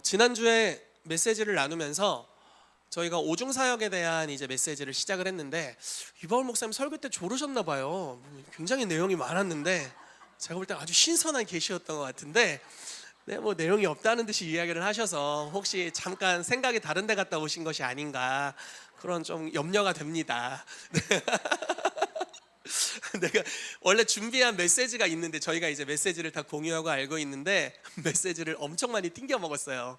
지난주에 메시지를 나누면서 저희가 오중사역에 대한 이제 메시지를 시작을 했는데 유바울 목사님 설교 때 졸으셨나 봐요. 굉장히 내용이 많았는데 제가 볼 때 아주 신선한 계시였던 것 같은데 뭐 내용이 없다는 듯이 이야기를 하셔서 혹시 잠깐 생각이 다른 데 갔다 오신 것이 아닌가 그런 좀 염려가 됩니다. 내가 원래 준비한 메시지가 있는데 저희가 이제 메시지를 다 공유하고 알고 있는데 메시지를 엄청 많이 띵겨 먹었어요.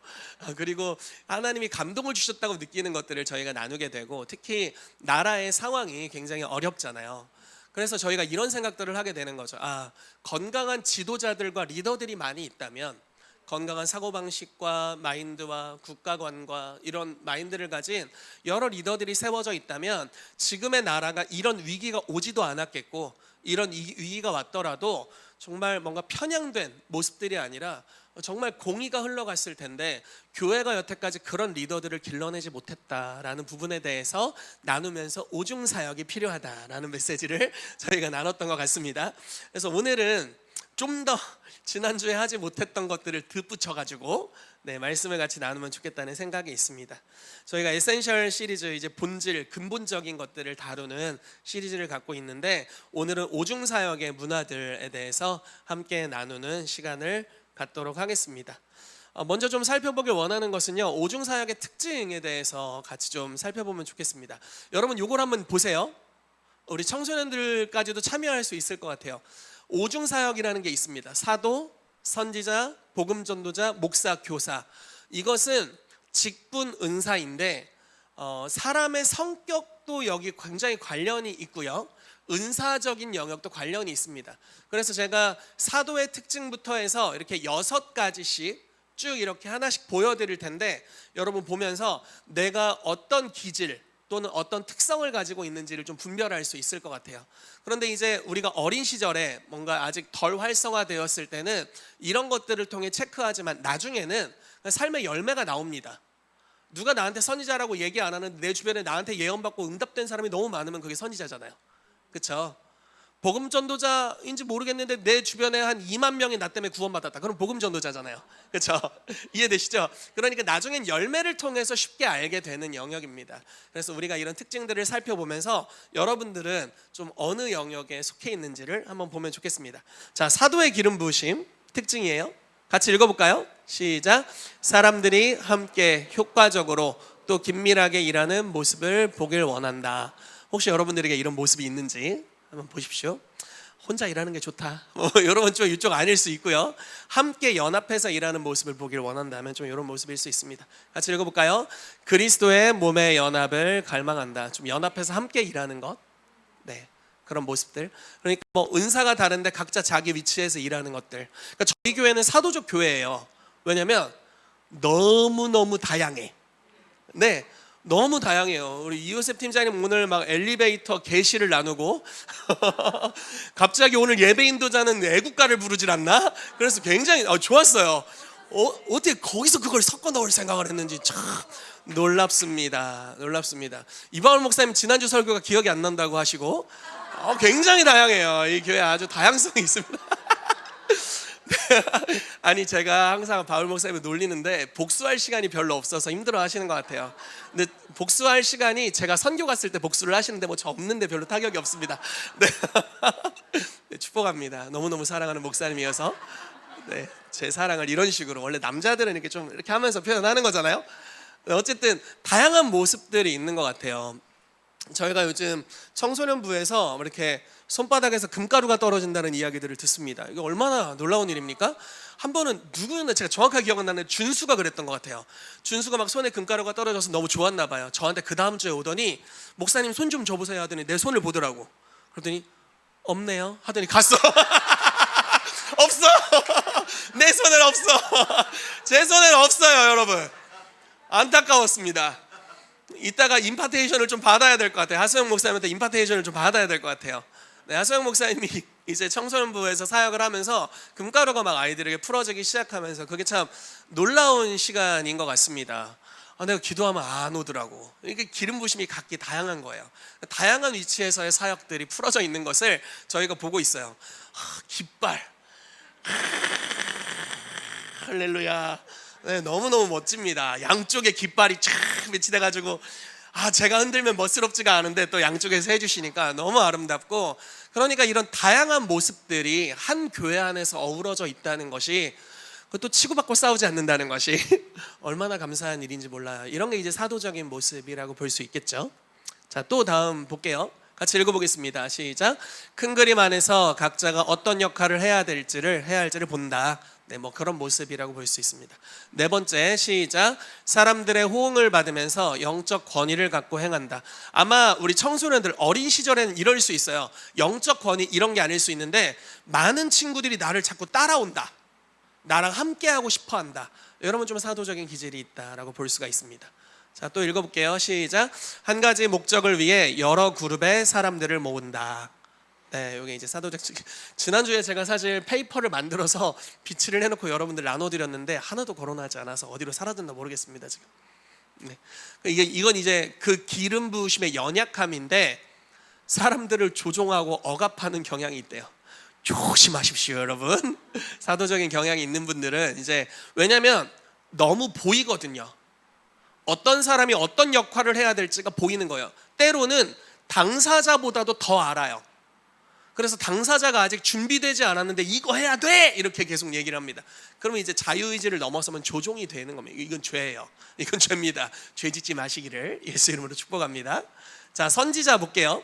그리고 하나님이 감동을 주셨다고 느끼는 것들을 저희가 나누게 되고 특히 나라의 상황이 굉장히 어렵잖아요. 그래서 저희가 이런 생각들을 하게 되는 거죠. 건강한 지도자들과 리더들이 많이 있다면 건강한 사고방식과 마인드와 국가관과 이런 마인드를 가진 여러 리더들이 세워져 있다면 지금의 나라가 이런 위기가 오지도 않았겠고 이런 위기가 왔더라도 정말 뭔가 편향된 모습들이 아니라 정말 공의가 흘러갔을 텐데 교회가 여태까지 그런 리더들을 길러내지 못했다라는 부분에 대해서 나누면서 오중사역이 필요하다라는 메시지를 저희가 나눴던 것 같습니다. 그래서 오늘은 좀 더 지난주에 하지 못했던 것들을 덧붙여가지고 말씀을 같이 나누면 좋겠다는 생각이 있습니다. 저희가 에센셜 시리즈 이제 본질 근본적인 것들을 다루는 시리즈를 갖고 있는데 오늘은 오중사역의 문화들에 대해서 함께 나누는 시간을 갖도록 하겠습니다. 먼저 좀 살펴보길 원하는 것은요, 오중사역의 특징에 대해서 같이 좀 살펴보면 좋겠습니다. 여러분 요걸 한번 보세요. 우리 청소년들까지도 참여할 수 있을 것 같아요. 오중사역이라는 게 있습니다. 사도, 선지자, 복음전도자, 목사, 교사. 이것은 직분 은사인데 사람의 성격도 여기 굉장히 관련이 있고요, 은사적인 영역도 관련이 있습니다. 그래서 제가 사도의 특징부터 해서 이렇게 6가지씩 쭉 이렇게 하나씩 보여드릴 텐데 여러분 보면서 내가 어떤 기질 또는 어떤 특성을 가지고 있는지를 좀 분별할 수 있을 것 같아요. 그런데 이제 우리가 어린 시절에 뭔가 아직 덜 활성화되었을 때는 이런 것들을 통해 체크하지만 나중에는 삶의 열매가 나옵니다. 누가 나한테 선지자라고 얘기 안 하는데 내 주변에 나한테 예언받고 응답된 사람이 너무 많으면 그게 선지자잖아요. 그렇죠? 복음전도자인지 모르겠는데 내 주변에 한 2만 명이 나 때문에 구원받았다. 그럼 복음전도자잖아요. 그렇죠? 이해되시죠? 그러니까 나중엔 열매를 통해서 쉽게 알게 되는 영역입니다. 그래서 우리가 이런 특징들을 살펴보면서 여러분들은 좀 어느 영역에 속해 있는지를 한번 보면 좋겠습니다. 자, 사도의 기름 부으심 특징이에요. 같이 읽어볼까요? 시작. 사람들이 함께 효과적으로 또 긴밀하게 일하는 모습을 보길 원한다. 혹시 여러분들에게 이런 모습이 있는지 한번 보십시오. 혼자 일하는 게 좋다, 여러분 좀 이쪽 아닐 수 있고요. 함께 연합해서 일하는 모습을 보길 원한다면 좀 이런 모습일 수 있습니다. 같이 읽어볼까요? 그리스도의 몸의 연합을 갈망한다. 좀 연합해서 함께 일하는 것, 그런 모습들. 그러니까 뭐 은사가 다른데 각자 자기 위치에서 일하는 것들. 그러니까 저희 교회는 사도적 교회예요. 왜냐하면 너무너무 다양해. 너무 다양해요. 우리 이요셉 팀장님 오늘 막 엘리베이터 계시를 나누고 갑자기 오늘 예배 인도자는 애국가를 부르질 않나? 그래서 굉장히 좋았어요. 어떻게 거기서 그걸 섞어 넣을 생각을 했는지 참 놀랍습니다. 이바울 목사님 지난주 설교가 기억이 안 난다고 하시고 굉장히 다양해요. 이 교회 아주 다양성이 있습니다. 아니 제가 항상 바울 목사님을 놀리는데 복수할 시간이 별로 없어서 힘들어 하시는 것 같아요. 근데 복수할 시간이 제가 선교 갔을 때 복수를 하시는데 뭐 저 없는데 별로 타격이 없습니다. 축복합니다. 너무너무 사랑하는 목사님이어서 제 사랑을 이런 식으로, 원래 남자들은 이렇게 좀 이렇게 하면서 표현하는 거잖아요. 어쨌든 다양한 모습들이 있는 것 같아요. 저희가 요즘 청소년부에서 이렇게 손바닥에서 금가루가 떨어진다는 이야기들을 듣습니다. 이게 얼마나 놀라운 일입니까? 한 번은 누구였나 제가 정확하게 기억은 나는데 준수가 그랬던 것 같아요. 준수가 막 손에 금가루가 떨어져서 너무 좋았나 봐요. 저한테 그 다음 주에 오더니 목사님 손 좀 줘보세요 하더니 내 손을 보더라고. 그러더니 없네요 하더니 갔어. 없어. 내 손엔 없어. 제 손엔 없어요. 여러분 안타까웠습니다. 이따가 임파테이션을 좀 받아야 될 것 같아요. 하소영 목사님한테 임파테이션을 좀 받아야 될 것 같아요. 하소영 목사님이 이제 청소년부에서 사역을 하면서 금가루가 막 아이들에게 풀어지기 시작하면서 그게 참 놀라운 시간인 것 같습니다. 내가 기도하면 안 오더라고. 이게 기름 부심이 각기 다양한 거예요. 다양한 위치에서의 사역들이 풀어져 있는 것을 저희가 보고 있어요. 깃발, 할렐루야. 네, 너무너무 멋집니다. 양쪽에 깃발이 쫙 배치돼가지고 제가 흔들면 멋스럽지가 않은데 또 양쪽에서 해주시니까 너무 아름답고, 그러니까 이런 다양한 모습들이 한 교회 안에서 어우러져 있다는 것이, 그것도 치고받고 싸우지 않는다는 것이 얼마나 감사한 일인지 몰라요. 이런 게 이제 사도적인 모습이라고 볼 수 있겠죠. 자, 또 다음 볼게요. 같이 읽어보겠습니다. 시작. 큰 그림 안에서 각자가 어떤 역할을 해야 할지를 본다. 네, 뭐 그런 모습이라고 볼 수 있습니다. 네 번째, 시작. 사람들의 호응을 받으면서 영적 권위를 갖고 행한다. 아마 우리 청소년들 어린 시절에는 이럴 수 있어요. 영적 권위 이런 게 아닐 수 있는데, 많은 친구들이 나를 자꾸 따라온다, 나랑 함께하고 싶어한다. 여러분 좀 사도적인 기질이 있다라고 볼 수가 있습니다. 자, 또 읽어볼게요. 시작. 한 가지 목적을 위해 여러 그룹의 사람들을 모은다. 네, 이게 이제 사도적. 지난주에 제가 사실 페이퍼를 만들어서 비치를 해놓고 여러분들 나눠드렸는데 하나도 거론하지 않아서 어디로 사라졌나 모르겠습니다 지금. 네, 이건 이제 그 기름 부으심의 연약함인데, 사람들을 조종하고 억압하는 경향이 있대요. 조심하십시오, 여러분. 사도적인 경향이 있는 분들은 이제, 왜냐하면 너무 보이거든요. 어떤 사람이 어떤 역할을 해야 될지가 보이는 거예요. 때로는 당사자보다도 더 알아요. 그래서 당사자가 아직 준비되지 않았는데 이거 해야 돼! 이렇게 계속 얘기를 합니다. 그러면 이제 자유의지를 넘어서면 조종이 되는 겁니다. 이건 죄예요. 이건 죄입니다. 죄 짓지 마시기를 예수 이름으로 축복합니다. 자, 선지자 볼게요.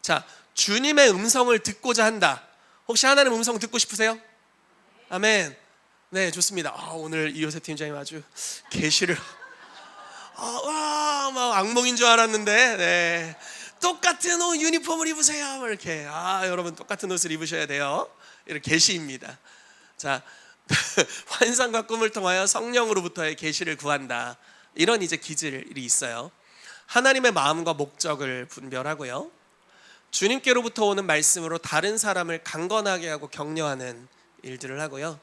자, 주님의 음성을 듣고자 한다. 혹시 하나님 음성 듣고 싶으세요? 아멘. 네, 좋습니다. 오늘 이요셉 팀장님 아주 계시를 막 악몽인 줄 알았는데, 네. 똑같은 옷 유니폼을 입으세요. 이렇게 여러분 똑같은 옷을 입으셔야 돼요. 이렇게 계시입니다. 자, 환상과 꿈을 통하여 성령으로부터의 계시를 구한다. 이런 이제 기질이 있어요. 하나님의 마음과 목적을 분별하고요. 주님께로부터 오는 말씀으로 다른 사람을 강건하게 하고 격려하는 일들을 하고요.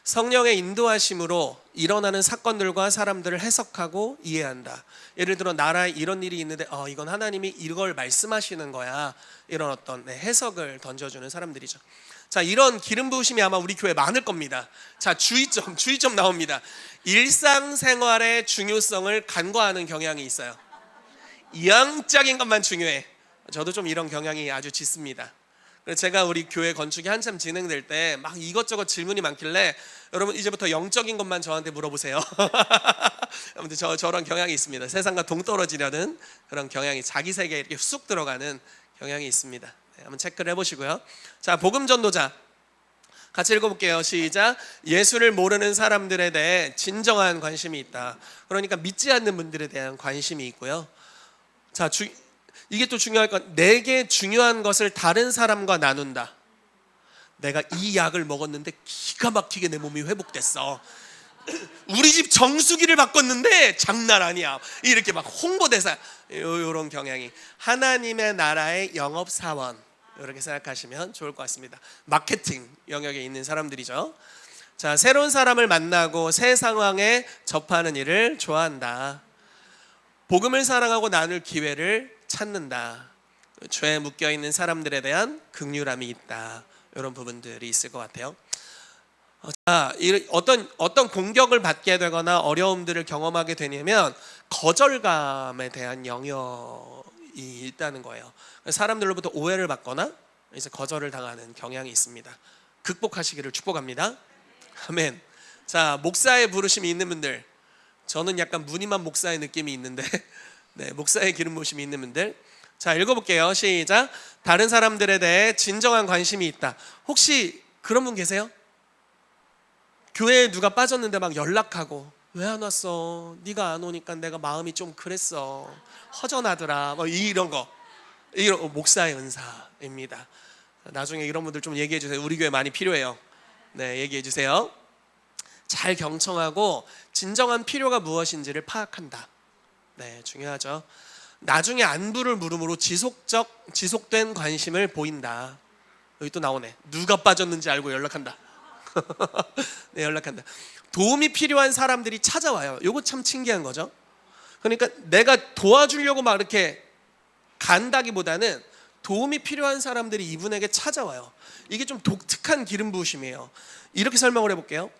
성령의 인도하심으로 일어나는 사건들과 사람들을 해석하고 이해한다. 예를 들어 나라에 이런 일이 있는데 이건 하나님이 이걸 말씀하시는 거야, 이런 어떤 해석을 던져주는 사람들이죠. 자, 이런 기름 부으심이 아마 우리 교회에 많을 겁니다. 자, 주의점 나옵니다. 일상생활의 중요성을 간과하는 경향이 있어요. 이형적인 것만 중요해. 저도 좀 이런 경향이 아주 짙습니다. 제가 우리 교회 건축이 한참 진행될 때 막 이것저것 질문이 많길래, 여러분 이제부터 영적인 것만 저한테 물어보세요. 아무튼 저런 경향이 있습니다. 세상과 동떨어지려는 그런 경향이, 자기 세계에 이렇게 쑥 들어가는 경향이 있습니다. 네, 한번 체크를 해보시고요. 자, 복음 전도자 같이 읽어볼게요. 시작. 예수를 모르는 사람들에 대해 진정한 관심이 있다. 그러니까 믿지 않는 분들에 대한 관심이 있고요. 자, 이게 또 중요할 건, 내게 중요한 것을 다른 사람과 나눈다. 내가 이 약을 먹었는데 기가 막히게 내 몸이 회복됐어. 우리 집 정수기를 바꿨는데 장난 아니야. 이렇게 막 홍보대사, 이런 경향이 하나님의 나라의 영업사원, 이렇게 생각하시면 좋을 것 같습니다. 마케팅 영역에 있는 사람들이죠. 자, 새로운 사람을 만나고 새 상황에 접하는 일을 좋아한다. 복음을 사랑하고 나눌 기회를 찾는다. 죄에 묶여있는 사람들에 대한 긍휼함이 있다. 이런 부분들이 있을 것 같아요. 자, 어떤 공격을 받게 되거나 어려움들을 경험하게 되냐면 거절감에 대한 영역이 있다는 거예요. 사람들로부터 오해를 받거나 이제 거절을 당하는 경향이 있습니다. 극복하시기를 축복합니다. 아멘. 자, 목사의 부르심이 있는 분들, 저는 약간 무늬만 목사의 느낌이 있는데 네, 목사의 기름 부으심이 있는 분들, 자, 읽어볼게요. 시작. 다른 사람들에 대해 진정한 관심이 있다. 혹시 그런 분 계세요? 교회에 누가 빠졌는데 막 연락하고, 왜 안 왔어? 네가 안 오니까 내가 마음이 좀 그랬어, 허전하더라, 뭐 이런 거. 이런 목사의 은사입니다. 나중에 이런 분들 좀 얘기해 주세요. 우리 교회 많이 필요해요. 네, 얘기해 주세요. 잘 경청하고 진정한 필요가 무엇인지를 파악한다. 네, 중요하죠. 나중에 안부를 물음으로 지속된 관심을 보인다. 여기 또 나오네. 누가 빠졌는지 알고 연락한다. 네, 연락한다. 도움이 필요한 사람들이 찾아와요. 이거 참 신기한 거죠. 그러니까 내가 도와주려고 막 이렇게 간다기보다는 도움이 필요한 사람들이 이분에게 찾아와요. 이게 좀 독특한 기름 부으심이에요. 이렇게 설명을 해볼게요.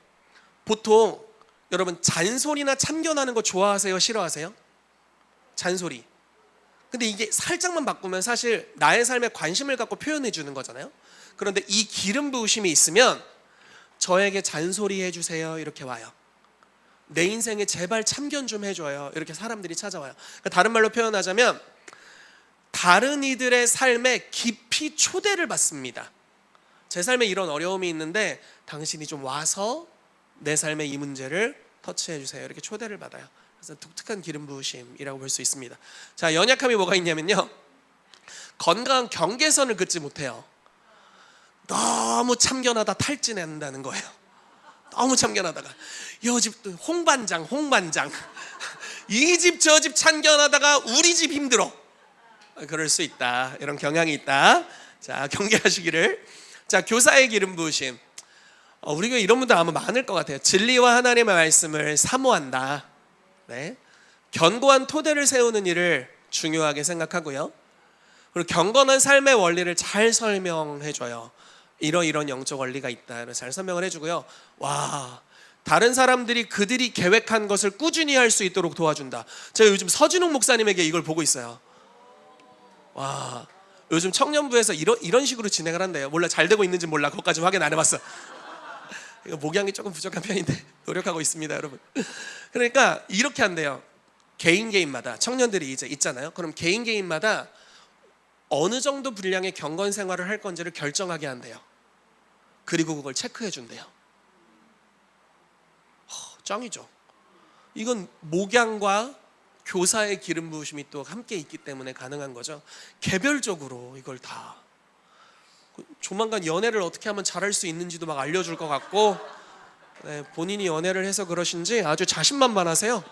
보통 여러분 잔소리나 참견하는 거 좋아하세요? 싫어하세요? 잔소리. 근데 이게 살짝만 바꾸면 사실 나의 삶에 관심을 갖고 표현해 주는 거잖아요. 그런데 이 기름 부으심이 있으면 저에게 잔소리 해주세요 이렇게 와요. 내 인생에 제발 참견 좀 해줘요 이렇게 사람들이 찾아와요. 그러니까 다른 말로 표현하자면 다른 이들의 삶에 깊이 초대를 받습니다. 제 삶에 이런 어려움이 있는데 당신이 좀 와서 내 삶의 이 문제를 터치해 주세요 이렇게 초대를 받아요. 그래서 독특한 기름 부으심이라고 볼 수 있습니다. 자, 연약함이 뭐가 있냐면요, 건강한 경계선을 긋지 못해요. 너무 참견하다 탈진한다는 거예요. 너무 참견하다가 이 집 홍반장 이 집 저 집 참견하다가 우리 집 힘들어. 그럴 수 있다. 이런 경향이 있다. 자, 경계하시기를. 자, 교사의 기름 부으심. 우리 교회 이런 분들 아마 많을 것 같아요. 진리와 하나님의 말씀을 사모한다. 네. 견고한 토대를 세우는 일을 중요하게 생각하고요. 그리고 경건한 삶의 원리를 잘 설명해줘요. 이런 영적 원리가 있다. 잘 설명을 해주고요. 와, 다른 사람들이 그들이 계획한 것을 꾸준히 할 수 있도록 도와준다. 제가 요즘 서진웅 목사님에게 이걸 보고 있어요. 와, 요즘 청년부에서 이런 식으로 진행을 한대요. 몰라, 잘 되고 있는지 몰라. 그것까지 확인 안 해봤어. 이거 목양이 조금 부족한 편인데 노력하고 있습니다, 여러분. 그러니까 이렇게 한대요. 개인마다 청년들이 이제 있잖아요. 그럼 개인마다 어느 정도 분량의 경건 생활을 할 건지를 결정하게 한대요. 그리고 그걸 체크해 준대요. 짱이죠. 이건 목양과 교사의 기름 부으심이 또 함께 있기 때문에 가능한 거죠. 개별적으로 이걸 다. 조만간 연애를 어떻게 하면 잘할 수 있는지도 막 알려줄 것 같고, 네, 본인이 연애를 해서 그러신지 아주 자신만만하세요.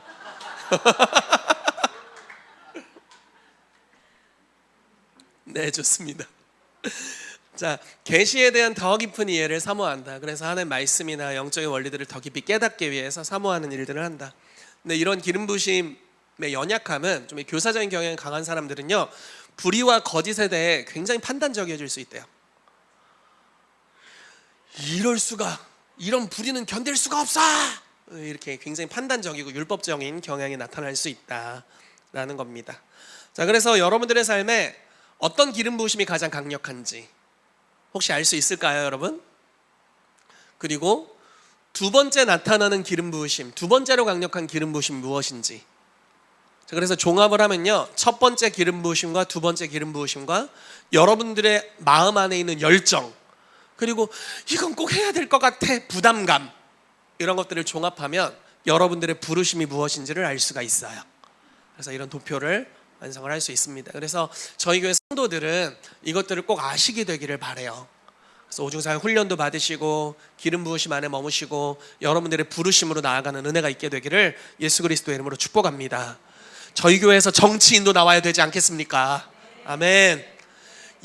네, 좋습니다. 자, 계시에 대한 더 깊은 이해를 사모한다. 그래서 하나님의 말씀이나 영적인 원리들을 더 깊이 깨닫기 위해서 사모하는 일들을 한다. 근데 이런 기름 부으심의 연약함은, 좀 교사적인 경향이 강한 사람들은요, 불의와 거짓에 대해 굉장히 판단적이어질 수 있대요. 이럴 수가, 이런 불의는 견딜 수가 없어, 이렇게 굉장히 판단적이고 율법적인 경향이 나타날 수 있다라는 겁니다. 자, 그래서 여러분들의 삶에 어떤 기름 부으심이 가장 강력한지 혹시 알 수 있을까요, 여러분? 그리고 두 번째 나타나는 기름 부으심, 두 번째로 강력한 기름 부으심이 무엇인지. 자, 그래서 종합을 하면요, 첫 번째 기름 부으심과 두 번째 기름 부으심과 여러분들의 마음 안에 있는 열정, 그리고 이건 꼭 해야 될 것 같아, 부담감, 이런 것들을 종합하면 여러분들의 부르심이 무엇인지를 알 수가 있어요. 그래서 이런 도표를 완성을 할 수 있습니다. 그래서 저희 교회 성도들은 이것들을 꼭 아시게 되기를 바라요. 그래서 오중사역 훈련도 받으시고 기름 부으심 안에 머무시고 여러분들의 부르심으로 나아가는 은혜가 있게 되기를 예수 그리스도의 이름으로 축복합니다. 저희 교회에서 정치인도 나와야 되지 않겠습니까? 아멘.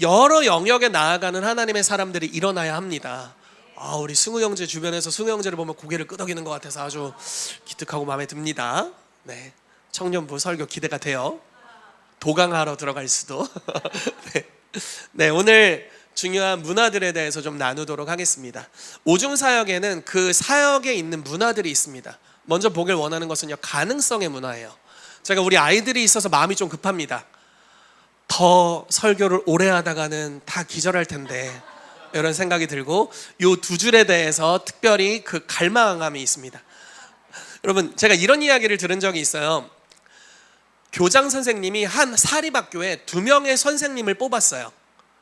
여러 영역에 나아가는 하나님의 사람들이 일어나야 합니다. 우리 승우 형제 주변에서 승우 형제를 보면 고개를 끄덕이는 것 같아서 아주 기특하고 마음에 듭니다. 네, 청년부 설교 기대가 돼요. 도강하러 들어갈 수도. 네. 네, 오늘 중요한 문화들에 대해서 좀 나누도록 하겠습니다. 오중사역에는 그 사역에 있는 문화들이 있습니다. 먼저 보길 원하는 것은요, 가능성의 문화예요. 제가 우리 아이들이 있어서 마음이 좀 급합니다. 더 설교를 오래 하다가는 다 기절할 텐데, 이런 생각이 들고, 요 두 줄에 대해서 특별히 그 갈망함이 있습니다. 여러분, 제가 이런 이야기를 들은 적이 있어요. 교장 선생님이 한 사립학교에 2명의 선생님을 뽑았어요.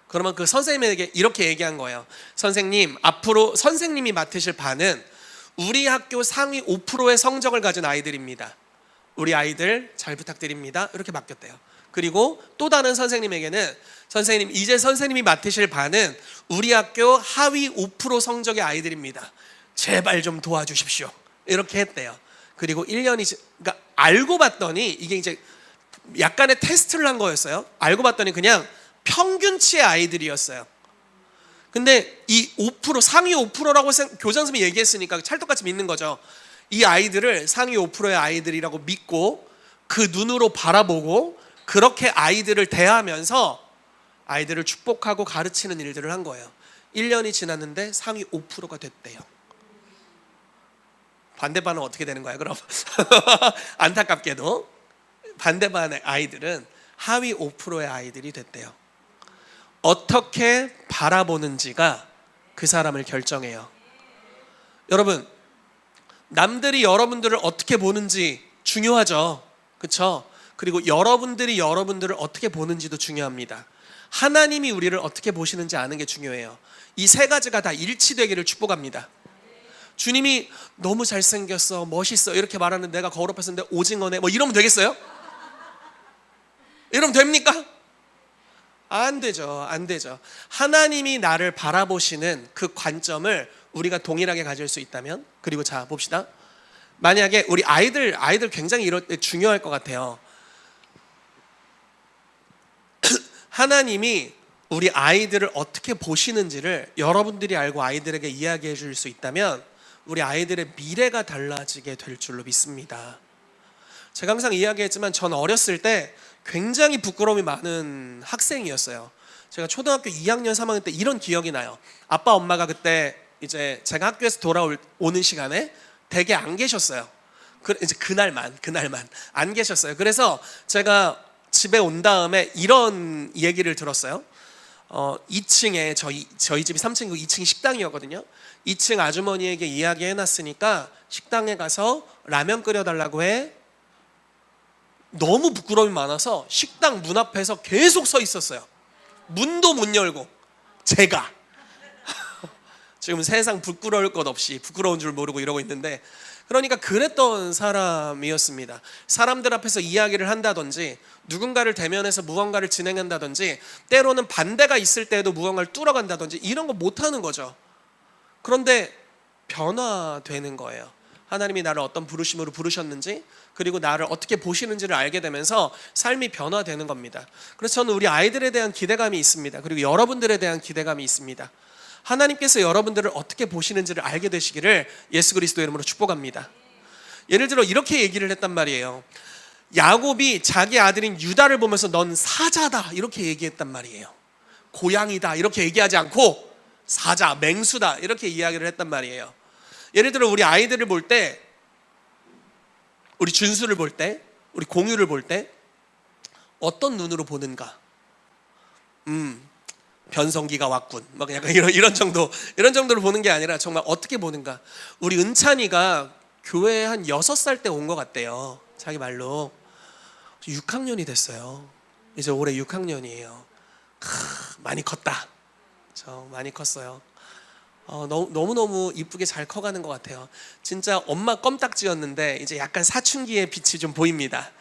그러면 그 선생님에게 이렇게 얘기한 거예요. 선생님, 앞으로 선생님이 맡으실 반은 우리 학교 상위 5%의 성적을 가진 아이들입니다. 우리 아이들 잘 부탁드립니다. 이렇게 맡겼대요. 그리고 또 다른 선생님에게는, 선생님, 이제 선생님이 맡으실 반은 우리 학교 하위 5% 성적의 아이들입니다. 제발 좀 도와주십시오. 이렇게 했대요. 그리고 1년이, 그러니까 알고 봤더니 이게 이제 약간의 테스트를 한 거였어요. 알고 봤더니 그냥 평균치의 아이들이었어요. 근데 이 5%, 상위 5%라고 교장 선생님이 얘기했으니까 찰떡같이 믿는 거죠. 이 아이들을 상위 5%의 아이들이라고 믿고 그 눈으로 바라보고 그렇게 아이들을 대하면서 아이들을 축복하고 가르치는 일들을 한 거예요. 1년이 지났는데 상위 5%가 됐대요. 반대반은 어떻게 되는 거야 그럼? 안타깝게도 반대반의 아이들은 하위 5%의 아이들이 됐대요. 어떻게 바라보는지가 그 사람을 결정해요. 여러분, 남들이 여러분들을 어떻게 보는지 중요하죠. 그렇죠? 그리고 여러분들이 여러분들을 어떻게 보는지도 중요합니다. 하나님이 우리를 어떻게 보시는지 아는 게 중요해요. 이 세 가지가 다 일치되기를 축복합니다. 주님이 너무 잘생겼어, 멋있어 이렇게 말하는 내가 거울 앞에 섰는데 오징어네 뭐 이러면 되겠어요? 이러면 됩니까? 안 되죠. 안 되죠. 하나님이 나를 바라보시는 그 관점을 우리가 동일하게 가질 수 있다면, 그리고 자 봅시다. 만약에 우리 아이들 굉장히 이럴 때 중요할 것 같아요. 하나님이 우리 아이들을 어떻게 보시는지를 여러분들이 알고 아이들에게 이야기해 줄 수 있다면 우리 아이들의 미래가 달라지게 될 줄로 믿습니다. 제가 항상 이야기했지만 전 어렸을 때 굉장히 부끄러움이 많은 학생이었어요. 제가 초등학교 2학년 3학년 때 이런 기억이 나요. 아빠 엄마가 그때 이제 제가 학교에서 돌아오는 시간에 댁에 안 계셨어요. 이제 그날만 안 계셨어요. 그래서 제가 집에 온 다음에 이런 얘기를 들었어요. 2층에 저희 집이 3층이고 2층이 식당이었거든요. 2층 아주머니에게 이야기해놨으니까 식당에 가서 라면 끓여달라고 해. 너무 부끄러움이 많아서 식당 문 앞에서 계속 서 있었어요. 문도 못 열고. 제가 지금 세상 부끄러울 것 없이 부끄러운 줄 모르고 이러고 있는데, 그러니까 그랬던 사람이었습니다. 사람들 앞에서 이야기를 한다든지 누군가를 대면해서 무언가를 진행한다든지 때로는 반대가 있을 때에도 무언가를 뚫어간다든지 이런 거 못하는 거죠. 그런데 변화되는 거예요. 하나님이 나를 어떤 부르심으로 부르셨는지, 그리고 나를 어떻게 보시는지를 알게 되면서 삶이 변화되는 겁니다. 그래서 저는 우리 아이들에 대한 기대감이 있습니다. 그리고 여러분들에 대한 기대감이 있습니다. 하나님께서 여러분들을 어떻게 보시는지를 알게 되시기를 예수 그리스도의 이름으로 축복합니다. 예를 들어 이렇게 얘기를 했단 말이에요. 야곱이 자기 아들인 유다를 보면서 넌 사자다 이렇게 얘기했단 말이에요. 고양이다 이렇게 얘기하지 않고 사자, 맹수다 이렇게 이야기를 했단 말이에요. 예를 들어 우리 아이들을 볼 때, 우리 준수를 볼 때, 우리 공유를 볼 때 어떤 눈으로 보는가? 변성기가 왔군. 막 약간 이런 정도로 보는 게 아니라 정말 어떻게 보는가? 우리 은찬이가 교회에 한 6살 때 온 것 같대요. 자기 말로 6학년이 됐어요. 이제 올해 6학년이에요. 많이 컸다. 많이 컸어요. 너무너무 이쁘게 잘 커가는 것 같아요. 진짜 엄마 껌딱지였는데 이제 약간 사춘기의 빛이 좀 보입니다.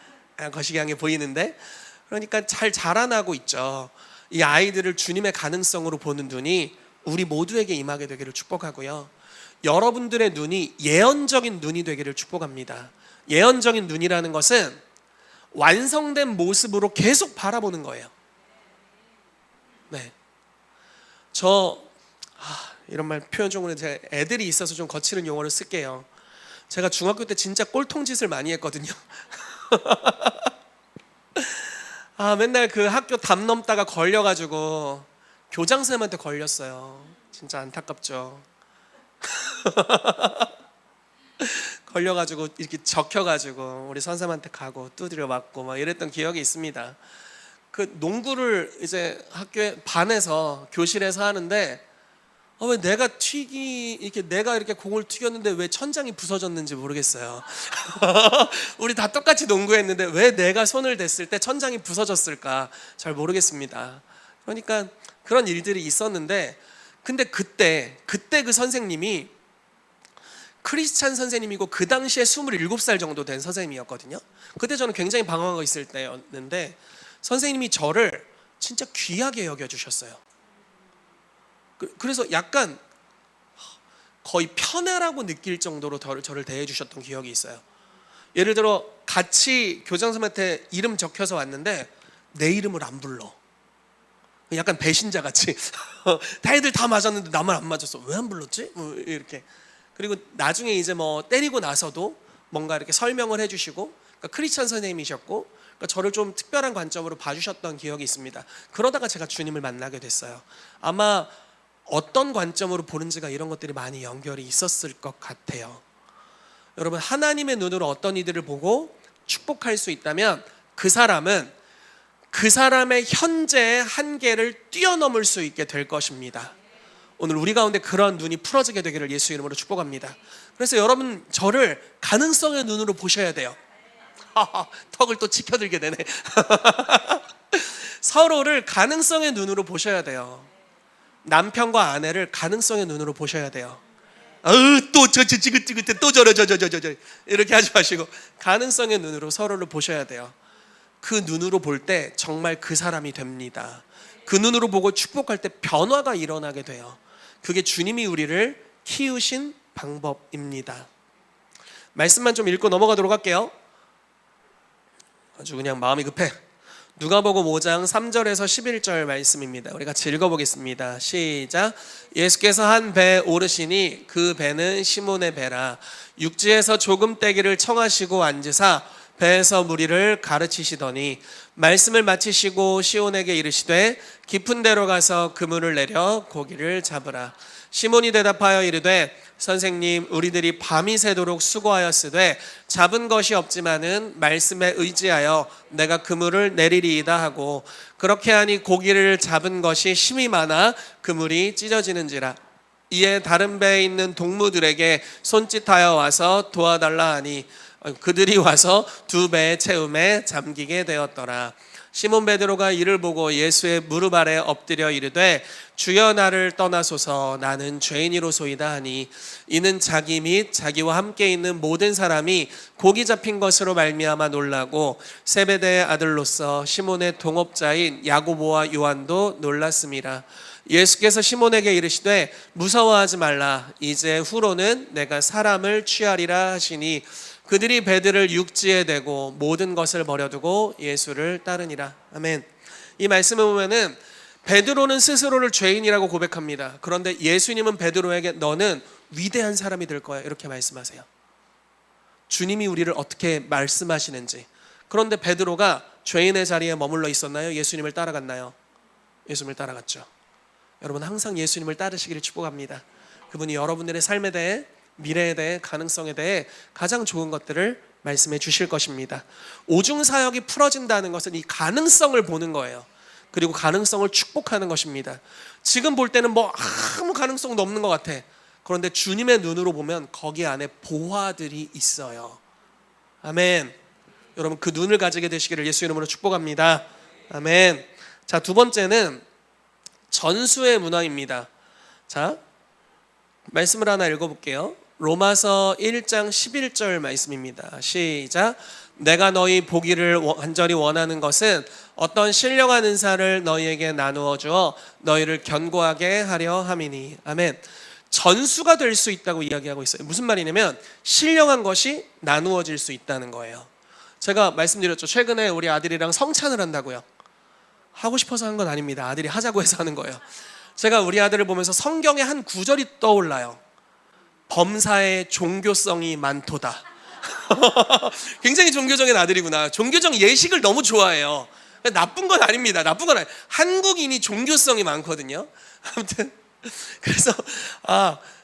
거시기하게 보이는데, 그러니까 잘 자라나고 있죠. 이 아이들을 주님의 가능성으로 보는 눈이 우리 모두에게 임하게 되기를 축복하고요. 여러분들의 눈이 예언적인 눈이 되기를 축복합니다. 예언적인 눈이라는 것은 완성된 모습으로 계속 바라보는 거예요. 네. 이런 말 표현적으로 제가 애들이 있어서 좀 거칠은 용어를 쓸게요. 제가 중학교 때 진짜 꼴통짓을 많이 했거든요. 맨날 그 학교 담 넘다가 걸려가지고 교장선생님한테 걸렸어요. 진짜 안타깝죠. 걸려가지고 이렇게 적혀가지고 우리 선생님한테 가고 두드려 맞고 막 이랬던 기억이 있습니다. 그 농구를 이제 학교에 반에서 교실에서 하는데 왜 내가 이렇게 공을 튀겼는데 왜 천장이 부서졌는지 모르겠어요. 우리 다 똑같이 농구했는데 왜 내가 손을 댔을 때 천장이 부서졌을까 잘 모르겠습니다. 그러니까 그런 일들이 있었는데, 근데 그때 그 선생님이 크리스찬 선생님이고 그 당시에 27살 정도 된 선생님이었거든요. 그때 저는 굉장히 방황하고 있을 때였는데 선생님이 저를 진짜 귀하게 여겨주셨어요. 그래서 약간 거의 편애라고 느낄 정도로 저를 대해주셨던 기억이 있어요. 예를 들어 같이 교장 선생님한테 이름 적혀서 왔는데 내 이름을 안 불러. 약간 배신자 같이 다들 다 맞았는데 나만 안 맞았어. 왜 안 불렀지? 이렇게. 그리고 나중에 이제 뭐 때리고 나서도 뭔가 이렇게 설명을 해주시고, 그러니까 크리스찬 선생님이셨고, 그러니까 저를 좀 특별한 관점으로 봐주셨던 기억이 있습니다. 그러다가 제가 주님을 만나게 됐어요. 아마 어떤 관점으로 보는지가 이런 것들이 많이 연결이 있었을 것 같아요. 여러분, 하나님의 눈으로 어떤 이들을 보고 축복할 수 있다면 그 사람은 그 사람의 현재의 한계를 뛰어넘을 수 있게 될 것입니다. 오늘 우리 가운데 그런 눈이 풀어지게 되기를 예수 이름으로 축복합니다. 그래서 여러분, 저를 가능성의 눈으로 보셔야 돼요. 턱을 또 치켜들게 되네. 서로를 가능성의 눈으로 보셔야 돼요. 남편과 아내를 가능성의 눈으로 보셔야 돼요. 또 지긋지긋해, 또 저러 이렇게 하지 마시고 가능성의 눈으로 서로를 보셔야 돼요. 그 눈으로 볼 때 정말 그 사람이 됩니다. 그 눈으로 보고 축복할 때 변화가 일어나게 돼요. 그게 주님이 우리를 키우신 방법입니다. 말씀만 좀 읽고 넘어가도록 할게요. 아주 그냥 마음이 급해. 누가복음 5장 3절에서 11절 말씀입니다. 우리 같이 읽어보겠습니다. 시작. 예수께서 한 배에 오르시니 그 배는 시몬의 배라. 육지에서 조금 떼기를 청하시고 앉으사 배에서 무리를 가르치시더니 말씀을 마치시고 시몬에게 이르시되 깊은 데로 가서 그물을 내려 고기를 잡으라. 시몬이 대답하여 이르되 선생님, 우리들이 밤이 새도록 수고하였으되 잡은 것이 없지만은 말씀에 의지하여 내가 그물을 내리리이다 하고, 그렇게 하니 고기를 잡은 것이 심히 많아 그물이 찢어지는지라. 이에 다른 배에 있는 동무들에게 손짓하여 와서 도와달라 하니 그들이 와서 두 배의 채움에 잠기게 되었더라. 시몬 베드로가 이를 보고 예수의 무릎 아래 엎드려 이르되 주여, 나를 떠나소서, 나는 죄인이로소이다 하니, 이는 자기 및 자기와 함께 있는 모든 사람이 고기 잡힌 것으로 말미암아 놀라고 세베대의 아들로서 시몬의 동업자인 야고보와 요한도 놀랐음이라. 예수께서 시몬에게 이르시되 무서워하지 말라, 이제 후로는 내가 사람을 취하리라 하시니 그들이 배들을 육지에 대고 모든 것을 버려두고 예수를 따르니라. 아멘. 이 말씀을 보면은 베드로는 스스로를 죄인이라고 고백합니다. 그런데 예수님은 베드로에게 너는 위대한 사람이 될 거야, 이렇게 말씀하세요. 주님이 우리를 어떻게 말씀하시는지. 그런데 베드로가 죄인의 자리에 머물러 있었나요? 예수님을 따라갔나요? 예수님을 따라갔죠. 여러분, 항상 예수님을 따르시기를 축복합니다. 그분이 여러분들의 삶에 대해, 미래에 대해, 가능성에 대해 가장 좋은 것들을 말씀해 주실 것입니다. 오중사역이 풀어진다는 것은 이 가능성을 보는 거예요. 그리고 가능성을 축복하는 것입니다. 지금 볼 때는 뭐 아무 가능성도 없는 것 같아. 그런데 주님의 눈으로 보면 거기 안에 보화들이 있어요. 아멘. 여러분, 그 눈을 가지게 되시기를 예수 이름으로 축복합니다. 아멘. 자, 두 번째는 전수의 문화입니다. 자, 말씀을 하나 읽어볼게요. 로마서 1장 11절 말씀입니다. 시작. 내가 너희 보기를 간절히 원하는 것은 어떤 신령한 은사를 너희에게 나누어 주어 너희를 견고하게 하려 함이니. 아멘. 전수가 될 수 있다고 이야기하고 있어요. 무슨 말이냐면 신령한 것이 나누어질 수 있다는 거예요. 제가 말씀드렸죠. 최근에 우리 아들이랑 성찬을 한다고요. 하고 싶어서 한 건 아닙니다. 아들이 하자고 해서 하는 거예요. 제가 우리 아들을 보면서 성경의 한 구절이 떠올라요. 범사에 종교성이 많도다. 굉장히 종교적인 아들이구나. 종교적 예식을 너무 좋아해요. 나쁜 건 아닙니다. 나쁜 건 아니에요. 한국인이 종교성이 많거든요. 아무튼 그래서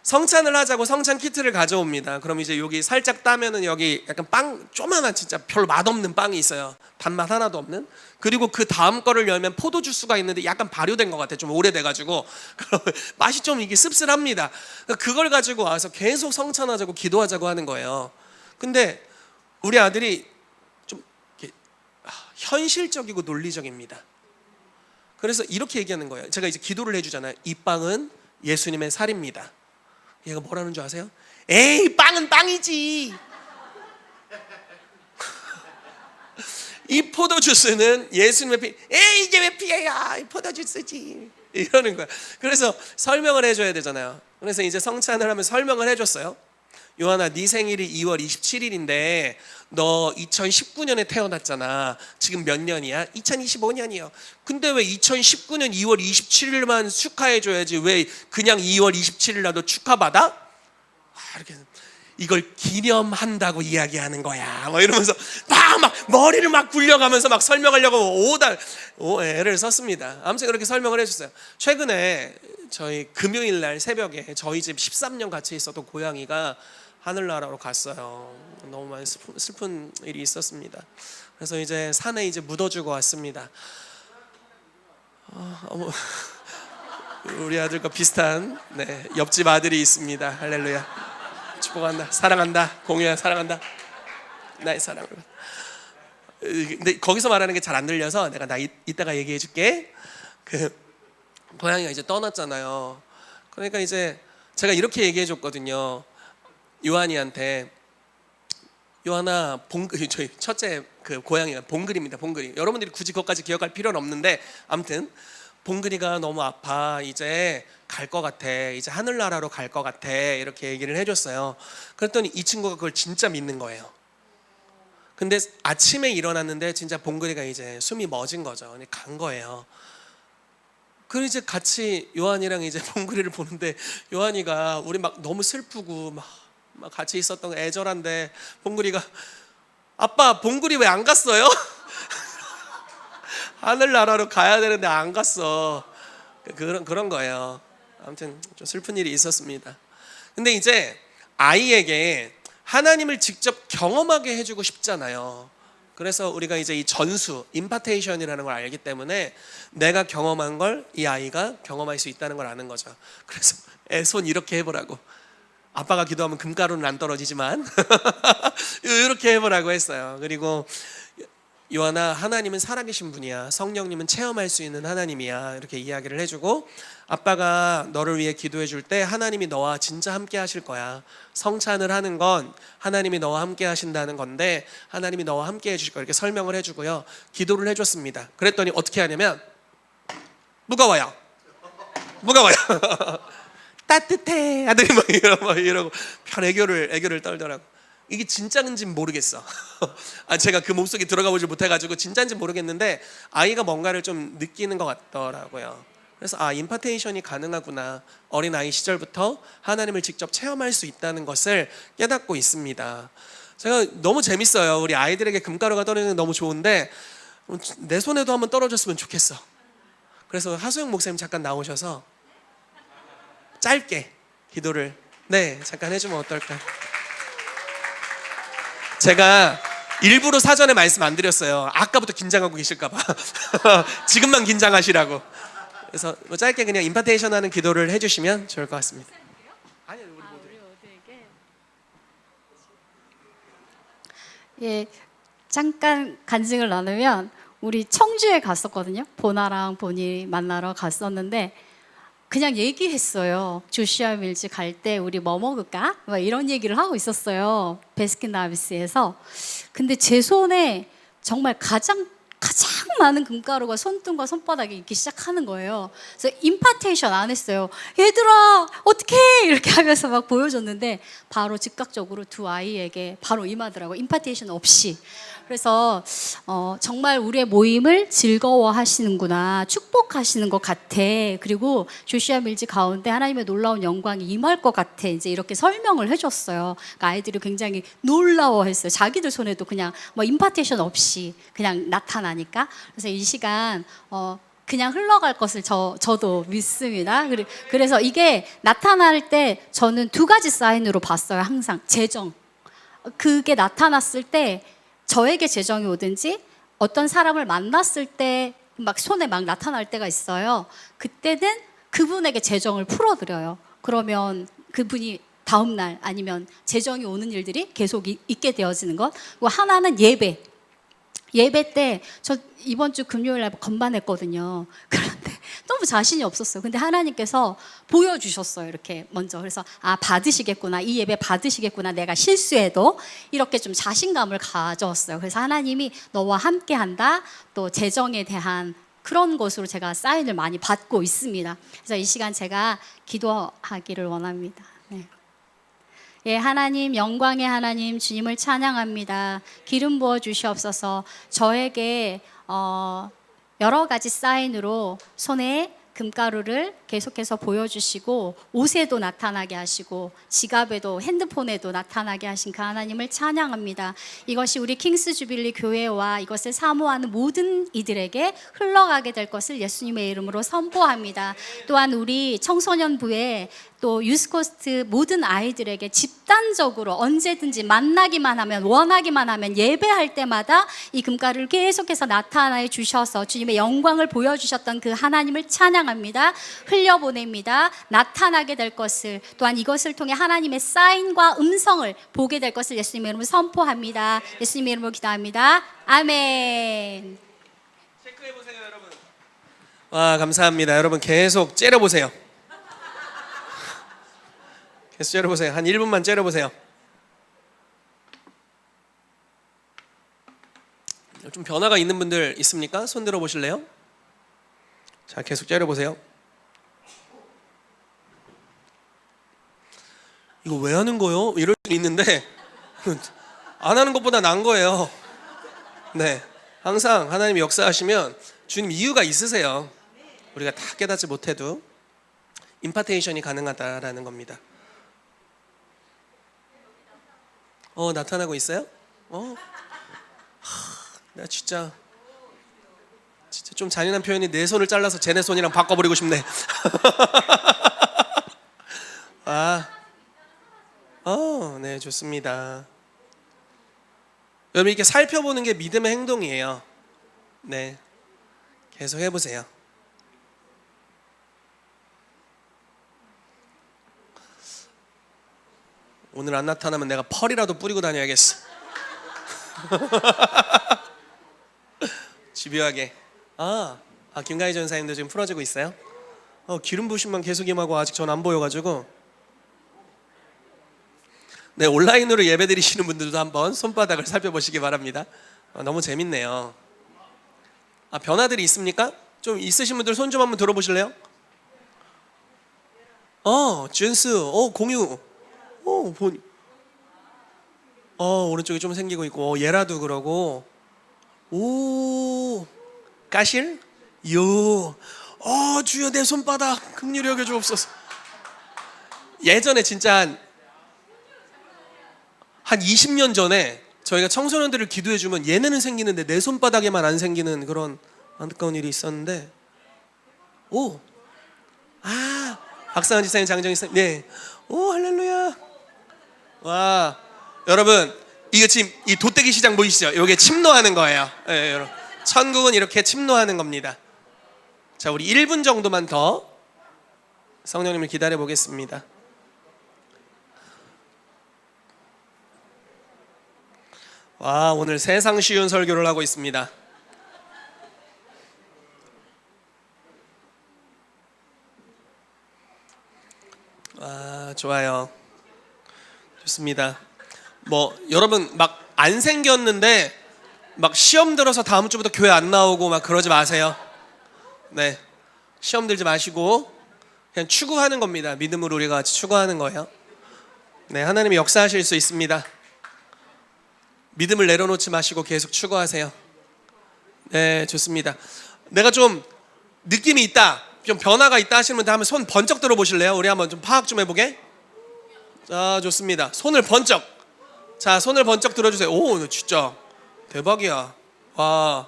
성찬을 하자고 성찬 키트를 가져옵니다. 그럼 이제 여기 살짝 따면은 여기 약간 빵, 조그만한 진짜 별로 맛없는 빵이 있어요. 단맛 하나도 없는. 그리고 그 다음 거를 열면 포도 주스가 있는데 약간 발효된 것 같아. 좀 오래돼가지고 맛이 좀 이게 씁쓸합니다. 그걸 가지고 와서 계속 성찬하자고 기도하자고 하는 거예요. 근데 우리 아들이 좀 현실적이고 논리적입니다. 그래서 이렇게 얘기하는 거예요. 제가 이제 기도를 해주잖아요. 이 빵은 예수님의 살입니다. 얘가 뭐라는 줄 아세요? 에이, 빵은 빵이지. 이 포도주스는 예수님의 피. 에이, 이게 왜 피해야? 포도주스지. 이러는 거야. 그래서 설명을 해줘야 되잖아요. 그래서 이제 성찬을 하면서 설명을 해줬어요. 요한아, 네 생일이 2월 27일인데 너 2019년에 태어났잖아. 지금 몇 년이야? 2025년이요. 근데 왜 2019년 2월 27일만 축하해줘야지 왜 그냥 2월 27일 나도 축하받아? 이렇게 이걸 기념한다고 이야기하는 거야. 뭐 이러면서 막 머리를 막 굴려가면서 막 설명하려고 애를 썼습니다. 아무튼 그렇게 설명을 해줬어요. 최근에 저희 금요일 날 새벽에 저희 집 13년 같이 있었던 고양이가 하늘나라로 갔어요. 너무 많이 슬픈 일이 있었습니다. 그래서 이제 산에 이제 묻어주고 왔습니다. 우리 아들과 비슷한 옆집 아들이 있습니다. 할렐루야. 축복한다. 사랑한다. 공유야 사랑한다. 나의 사랑을. 근데 거기서 말하는 게 잘 안 들려서 내가 이따가 얘기해 줄게. 그 고양이가 이제 떠났잖아요. 그러니까 이제 제가 이렇게 얘기해 줬거든요. 요한이한테, 요한아, 저희 첫째 그 고양이가 봉그리입니다. 봉그리. 여러분들이 굳이 그것까지 기억할 필요는 없는데, 아무튼 봉그리가 너무 아파. 이제 갈 것 같아. 이제 하늘나라로 갈 것 같아. 이렇게 얘기를 해줬어요. 그랬더니 이 친구가 그걸 진짜 믿는 거예요. 근데 아침에 일어났는데 진짜 봉그리가 이제 숨이 멎은 거죠. 간 거예요. 그리고 이제 같이 요한이랑 이제 봉그리를 보는데, 요한이가 우리 막 너무 슬프고 막 같이 있었던 애절한데, 봉그리가 아빠 봉그리 왜 안 갔어요? 하늘나라로 가야 되는데 안 갔어. 그런 거예요. 아무튼 좀 슬픈 일이 있었습니다. 근데 이제 아이에게 하나님을 직접 경험하게 해주고 싶잖아요. 그래서 우리가 이제 이 전수, 임파테이션이라는 걸 알기 때문에 내가 경험한 걸 이 아이가 경험할 수 있다는 걸 아는 거죠. 그래서 손 이렇게 해보라고. 아빠가 기도하면 금가루는 안 떨어지지만 이렇게 해보라고 했어요. 그리고 요한아, 하나님은 살아계신 분이야. 성령님은 체험할 수 있는 하나님이야. 이렇게 이야기를 해주고, 아빠가 너를 위해 기도해 줄 때 하나님이 너와 진짜 함께 하실 거야. 성찬을 하는 건 하나님이 너와 함께 하신다는 건데 하나님이 너와 함께 해주실 거야. 이렇게 설명을 해주고요. 기도를 해줬습니다. 그랬더니 어떻게 하냐면, 무거워요. 무거워요. 따뜻해. 아들이 막 이러고 애교를 떨더라고. 이게 진짜인지는 모르겠어. 제가 그 몸속에 들어가 보지 못해가지고 진짜인지 모르겠는데 아이가 뭔가를 좀 느끼는 것 같더라고요. 그래서 임파테이션이 가능하구나. 어린아이 시절부터 하나님을 직접 체험할 수 있다는 것을 깨닫고 있습니다. 제가 너무 재밌어요. 우리 아이들에게 금가루가 떨어지는 게 너무 좋은데 내 손에도 한번 떨어졌으면 좋겠어. 그래서 하수영 목사님 잠깐 나오셔서 짧게 기도를 잠깐 해주면 어떨까. 제가 일부러 사전에 말씀 안 드렸어요. 아까부터 긴장하고 계실까봐. 지금만 긴장하시라고. 그래서 짧게 그냥 임파테이션 하는 기도를 해주시면 좋을 것 같습니다. 아니, 우리 모두에게. 예, 잠깐 간증을 나누면 우리 청주에 갔었거든요. 보나랑 보니 만나러 갔었는데 그냥 얘기했어요. 조슈아 밀즈 갈 때 우리 뭐 먹을까? 막 이런 얘기를 하고 있었어요. 베스킨라빈스에서. 근데 제 손에 정말 가장 많은 금가루가 손등과 손바닥에 있기 시작하는 거예요. 그래서 임파테이션 안 했어요. 얘들아 어떡해 이렇게 하면서 막 보여줬는데 바로 즉각적으로 두 아이에게 바로 임하더라고요. 임파테이션 없이. 그래서 정말 우리의 모임을 즐거워하시는구나, 축복하시는 것 같아. 그리고 조슈아 밀즈 가운데 하나님의 놀라운 영광이 임할 것 같아. 이제 이렇게 설명을 해줬어요. 그러니까 아이들이 굉장히 놀라워했어요. 자기들 손에도 그냥 뭐 임파테이션 없이 그냥 나타나니까. 그래서 이 시간 그냥 흘러갈 것을 저도 믿습니다. 그래서 이게 나타날 때 저는 두 가지 사인으로 봤어요. 항상 재정. 그게 나타났을 때 저에게 재정이 오든지 어떤 사람을 만났을 때 막 손에 막 나타날 때가 있어요. 그때는 그분에게 재정을 풀어드려요. 그러면 그분이 다음 날 아니면 재정이 오는 일들이 계속 있게 되어지는 것. 그리고 하나는 예배 때 저 이번 주 금요일 날 건반했거든요. 그런데 너무 자신이 없었어요. 근데 하나님께서 보여주셨어요. 이렇게 먼저. 그래서 받으시겠구나. 이 예배 받으시겠구나. 내가 실수해도 이렇게 좀 자신감을 가졌어요. 그래서 하나님이 너와 함께한다. 또 재정에 대한 그런 것으로 제가 사인을 많이 받고 있습니다. 그래서 이 시간 제가 기도하기를 원합니다. 예, 하나님, 영광의 하나님, 주님을 찬양합니다. 기름 부어 주시옵소서. 저에게 여러 가지 사인으로 손에 금가루를 계속해서 보여주시고 옷에도 나타나게 하시고 지갑에도 핸드폰에도 나타나게 하신 그 하나님을 찬양합니다. 이것이 우리 킹스 주빌리 교회와 이것을 사모하는 모든 이들에게 흘러가게 될 것을 예수님의 이름으로 선포합니다. 또한 우리 청소년부에 또 유스코스트 모든 아이들에게 집단적으로 언제든지 만나기만 하면, 원하기만 하면 예배할 때마다 이 금가루를 계속해서 나타내 주셔서 주님의 영광을 보여주셨던 그 하나님을 찬양합니다. 흘려보냅니다. 나타나게 될 것을, 또한 이것을 통해 하나님의 사인과 음성을 보게 될 것을 예수님의 이름으로 선포합니다. 예수님의 이름으로 기도합니다. 아멘. 체크해 보세요, 여러분. 와, 감사합니다. 여러분 계속 째려보세요. 계속 째려보세요. 한 1분만 째려보세요. 좀 변화가 있는 분들 있습니까? 손 들어 보실래요? 자, 계속 째려보세요. 이거 왜 하는 거요? 이럴 수 있는데 안 하는 것보다 나은 거예요. 네, 항상 하나님이 역사하시면 주님 이유가 있으세요. 우리가 다 깨닫지 못해도 임파테이션이 가능하다라는 겁니다. 나타나고 있어요? 나 진짜 좀 잔인한 표현이 내 손을 잘라서 쟤네 손이랑 바꿔버리고 싶네. 네, 좋습니다. 여러분, 이렇게 살펴보는 게 믿음의 행동이에요. 네, 계속 해보세요. 오늘 안 나타나면 내가 펄이라도 뿌리고 다녀야겠어. 집요하게. 김가희 전사님도 지금 풀어지고 있어요. 기름 부심만 계속 임하고 아직 전 안 보여가지고. 네, 온라인으로 예배드리시는 분들도 한번 손바닥을 살펴보시기 바랍니다. 너무 재밌네요. 변화들이 있습니까? 좀 있으신 분들 손 좀 한번 들어보실래요? 준스, 공유, 오른쪽에 좀 생기고 있고, 예라도 그러고, 까실? 주여 내 손바닥 긍휼히 여겨 주옵소서. 예전에 진짜 한 20년 전에 저희가 청소년들을 기도해 주면 얘네는 생기는데 내 손바닥에만 안 생기는 그런 안타까운 일이 있었는데, 박상은 지사님, 장정희 지사님, 네, 할렐루야. 와, 여러분, 이거 지금 이 돗대기 시장 보이시죠? 이게 침노하는 거예요. 네, 여러분, 천국은 이렇게 침노하는 겁니다. 자, 우리 1분 정도만 더 성령님을 기다려 보겠습니다. 와, 오늘 세상 쉬운 설교를 하고 있습니다. 좋아요. 좋습니다. 여러분 막 안 생겼는데 막 시험 들어서 다음 주부터 교회 안 나오고 막 그러지 마세요. 네, 시험 들지 마시고 그냥 추구하는 겁니다. 믿음으로 우리가 같이 추구하는 거예요. 네, 하나님이 역사하실 수 있습니다. 믿음을 내려놓지 마시고 계속 추구하세요. 네, 좋습니다. 내가 좀 느낌이 있다, 좀 변화가 있다 하시는 분들 한번 손 번쩍 들어 보실래요? 우리 한번 좀 파악 좀 해보게. 자, 좋습니다. 손을 번쩍. 자, 손을 번쩍 들어주세요. 오, 진짜 대박이야. 와,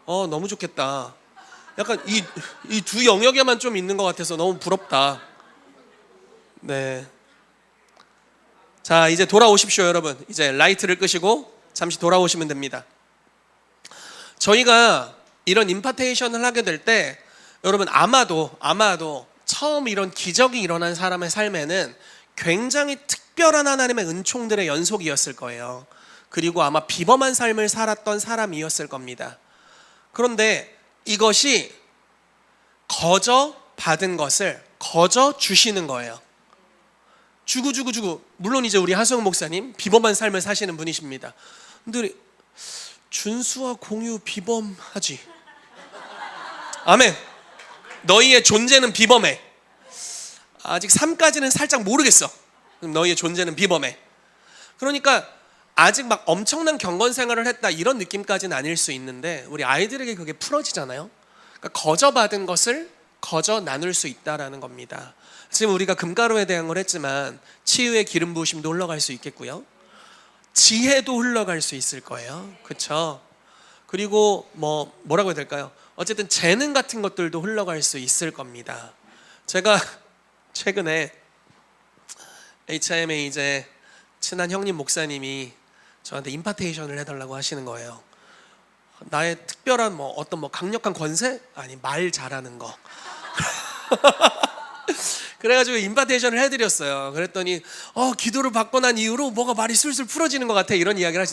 너무 좋겠다. 약간 이 두 영역에만 좀 있는 것 같아서 너무 부럽다. 네. 자, 이제 돌아오십시오, 여러분. 이제 라이트를 끄시고 잠시 돌아오시면 됩니다. 저희가 이런 임파테이션을 하게 될 때 여러분 아마도 처음 이런 기적이 일어난 사람의 삶에는 굉장히 특별한 하나님의 은총들의 연속이었을 거예요. 그리고 아마 비범한 삶을 살았던 사람이었을 겁니다. 그런데 이것이 거저 받은 것을 거저 주시는 거예요. 주고 물론 이제 우리 하수영 목사님 비범한 삶을 사시는 분이십니다. 근데 준수와 공유 비범하지. 아멘. 너희의 존재는 비범해. 아직 3까지는 살짝 모르겠어. 너희의 존재는 비범해. 그러니까 아직 막 엄청난 경건 생활을 했다 이런 느낌까지는 아닐 수 있는데 우리 아이들에게 그게 풀어지잖아요. 그러니까 거저 받은 것을 거저 나눌 수 있다라는 겁니다. 지금 우리가 금가루에 대한 걸 했지만 치유의 기름 부으심도 흘러갈 수 있겠고요. 지혜도 흘러갈 수 있을 거예요. 그렇죠? 그리고 뭐라고 해야 될까요? 어쨌든 재능 같은 것들도 흘러갈 수 있을 겁니다. 제가 최근에 HIM에 이제 친한 형님 목사님이 저한테 임파테이션을 해달라고 하시는 거예요. 나의 특별한 어떤 강력한 권세? 아니, 말 잘하는 거. 그래가지고 임파테이션을 해드렸어요. 그랬더니 기도를 받고 난 이후로 뭐가 말이 술술 풀어지는 것 같아, 이런 이야기를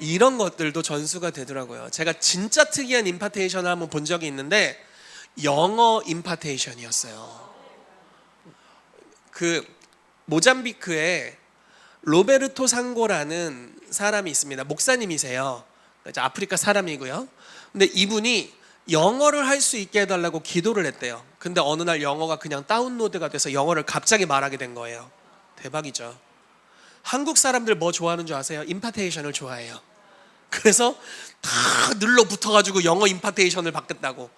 이런 것들도 전수가 되더라고요. 제가 진짜 특이한 임파테이션을 한번 본 적이 있는데 영어 임파테이션이었어요. 그 모잠비크에 로베르토 상고라는 사람이 있습니다. 목사님이세요. 아프리카 사람이고요. 근데 이분이 영어를 할 수 있게 해달라고 기도를 했대요. 근데 어느 날 영어가 그냥 다운로드가 돼서 영어를 갑자기 말하게 된 거예요. 대박이죠. 한국 사람들 뭐 좋아하는 줄 아세요? 임파테이션을 좋아해요. 그래서 다 눌러 붙어가지고 영어 임파테이션을 받겠다고.